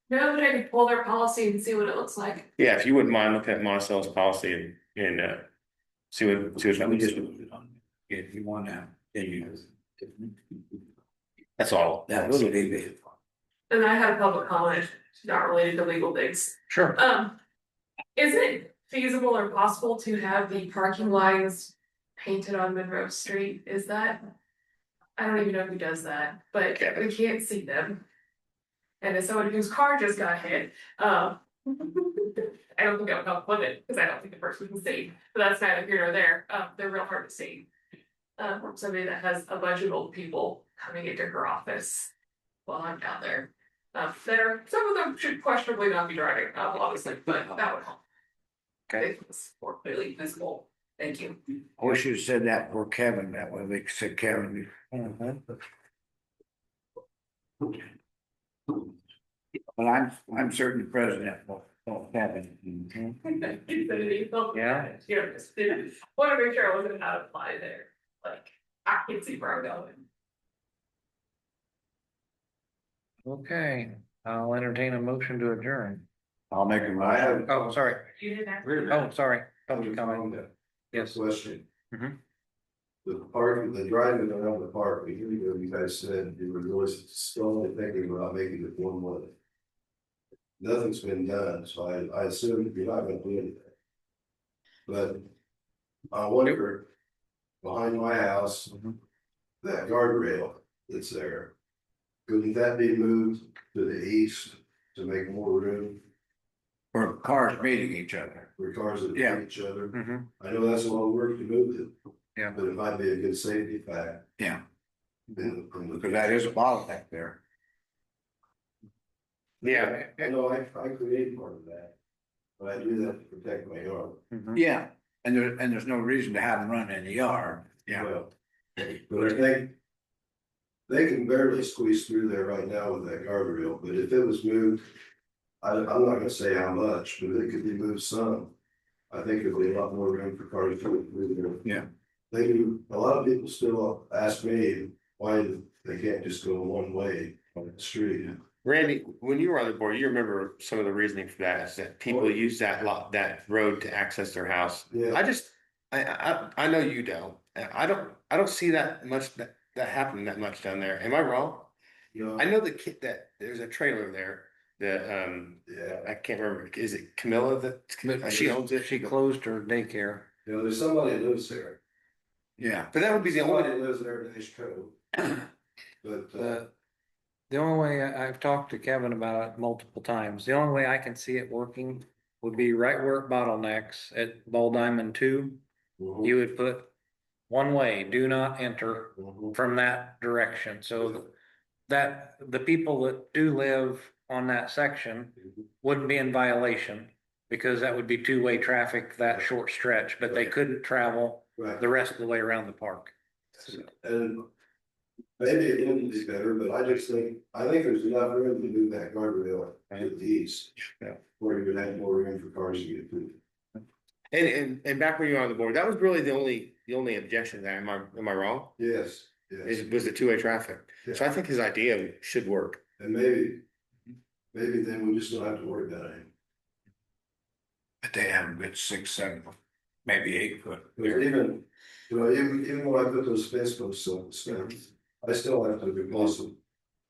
No, but I could pull their policy and see what it looks like. Yeah, if you wouldn't mind looking at Monticello's policy and see what that We looks just, like. if you want to, then you. That's all. That little baby. And I had a public comment, not related to legal things. Sure. Is it feasible or possible to have the parking lines painted on Monroe Street? Is that? I don't even know who does that, but we can't see them. And as someone whose car just got hit, I don't think I would help with it, because I don't think the person can see, but that's neither here nor there, they're real hard to see. From somebody that has a bunch of old people coming into her office while I'm down there. Some of them should questionably not be driving, obviously, but that would help. Okay. It's more clearly visible, thank you. I wish you'd said that for Kevin, that way they said Kevin. But I'm certain the president will Kevin. Yeah. Yeah, just wanna make sure I wasn't out of line there, like, I can see where I'm going. Okay, I'll entertain a motion to adjourn. I'll make a. Oh, sorry. You didn't have. Oh, sorry. Public comment. Yes. Question. Mhm. The park, the driving around the park, a year ago, you guys said you were really still thinking about making it one way. Nothing's been done, so I assume you're not gonna do anything. But I wonder, behind my house, that guardrail that's there, couldn't that be moved to the east to make more room For cars meeting each other. for cars that Yeah. meet each other? Mhm. I know that's a lot of work to move it. Yeah. But it might be a good safety fact. Yeah. in the- Because that is a bottleneck there. Yeah, I know I create part of that, but I do that to protect my yard. Mhm. Yeah, and there's no reason to have them run in the yard. Yeah. Well, but I think they can barely squeeze through there right now with that guardrail, but if it was moved, I'm not gonna say how much, but it could be moved some. I think there'd be a lot more room for cars to move through there. Yeah. They do, a lot of people still ask me why they can't just go one way on the street. Randy, when you were on the board, you remember some of the reasoning for that, is that people use that road to access their house. Yeah. I know you don't. I don't see that much that happening that much down there. Am I wrong? You know, I know the kid that there's a trailer there that yeah, I can't remember. Is it Camilla that she owns it? She closed her daycare. you know, there's somebody that lives there. Yeah. But that would be the Somebody only. that lives there in Ash Cove. But, The only way I've talked to Kevin about it multiple times, the only way I can see it working would be right where it bottlenecks at Ball Diamond 2. You would put one way, do not enter from that direction, so that the people that do live on that section wouldn't be in violation. Because that would be two-way traffic that short stretch, but they couldn't travel right, the rest of the way around the park. and maybe it wouldn't be better, but I think there's enough room to move that guardrail to the east. Yeah. Where you would have more room for cars to get through. And back when you were on the board, that was really the only objection there. Am I wrong? Yes, yes, It was the two-way traffic. So I think his idea should work. and maybe then we just don't have to worry about it. But they have a good 6, 7, maybe 8 foot. But even, you know, even when I put those fence posts up, I still have to replace them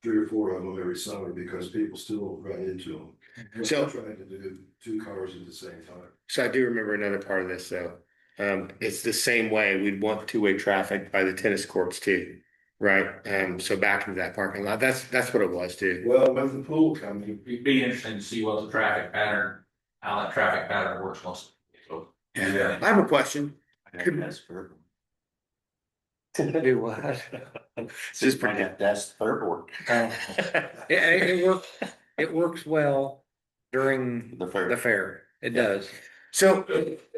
3 or 4 of them every summer because people still run into them. So- I'm trying to do 2 cars at the same time. So I do remember another part of this though. It's the same way we'd want two-way traffic by the tennis courts too, right? So back into that parking lot. That's what it was too. Well, with the pool coming, It'd be interesting to see what the traffic pattern, how that traffic pattern works most. So, Yeah. I have a question. Do what? Just pretty. That's third work. It works well during the fair. It does. So,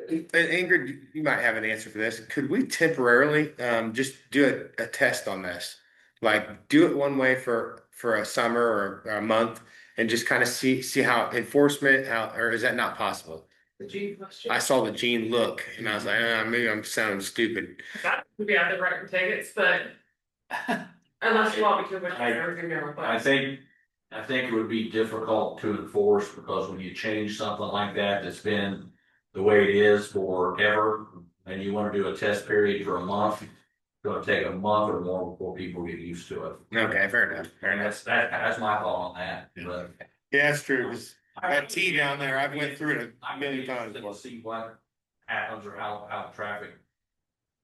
Ingrid, you might have an answer for this. Could we temporarily just do a test on this? Like do it one way for a summer or a month and just kind of see how enforcement, how, or is that not possible? I saw the Gene look and I was like, maybe I'm sounding stupid. That would be out the record tickets, but unless you want me to, which I think it would be difficult to enforce because when you change something like that, that's been the way it is forever, and you wanna do a test period for a month, it's gonna take a month or more before people get used to it. Okay, fair enough. Fair And enough. that's my thought on that, but. Yeah, that's true. 'Cause that T down there, I've went through it a million times. We'll see what happens or how the traffic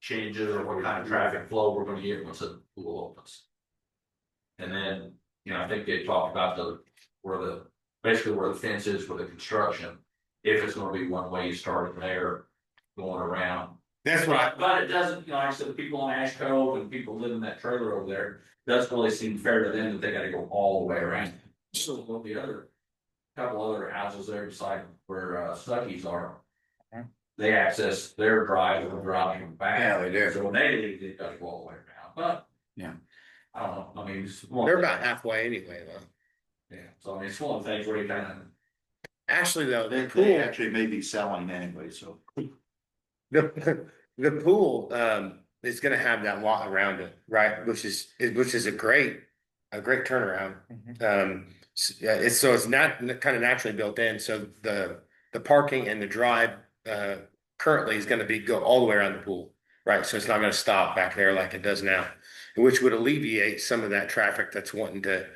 changes or what kind of traffic flow we're gonna get once the pool opens. And then, I think they talked about basically where the fence is for the construction. If it's gonna be one way starting there, going around. That's what I, But it doesn't, like I said, the people on Ash Cove and people living in that trailer over there, doesn't really seem fair to them that they gotta go all the way around. So there'll be couple other houses there beside where Stuckey's are. They access their drive and drive them back. Yeah, they do. So when they leave, they gotta go all the way around, but. Yeah. I don't know, I mean, they're about halfway anyway, though. Yeah, so I mean, it's one of the things where you kind of. Actually, though, They the pool, actually may be selling anyway, so. the pool, is gonna have that lot around it, right? Which is a great turnaround. Yeah, it's not kind of naturally built in, so the parking and the drive, currently is gonna go all the way around the pool. Right, so it's not gonna stop back there like it does now, which would alleviate some of that traffic that's wanting to.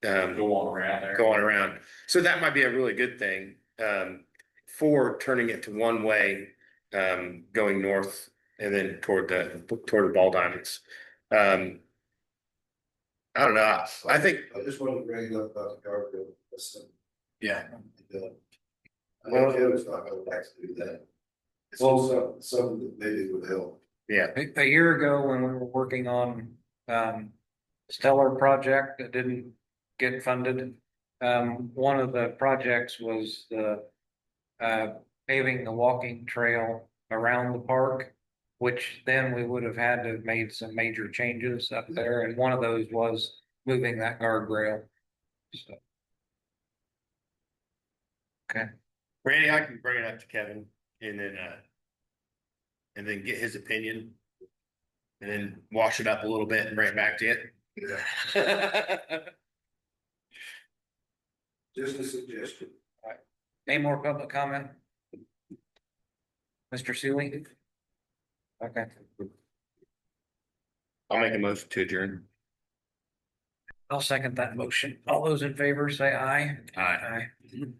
Go on around there. Go on around, so that might be a really good thing, for turning it to one way, going north and then toward the ball diamonds. I don't know, I think. I just wanted to bring up about the guardrail. Yeah. Well, Kevin's not gonna actually do that. It's also something that maybe would help. Yeah, A year ago, when we were working on Stellar project that didn't get funded. One of the projects was the paving the walking trail around the park. Which then we would have had to have made some major changes up there, and one of those was moving that guardrail. So. Okay. Randy, I can bring it up to Kevin and then get his opinion. And then wash it up a little bit and bring it back to you. Just a suggestion. Any more public comment? Mr. Seeley? Okay. I'll make a motion to adjourn. I'll second that motion. All those in favor say aye. Aye. Thank you.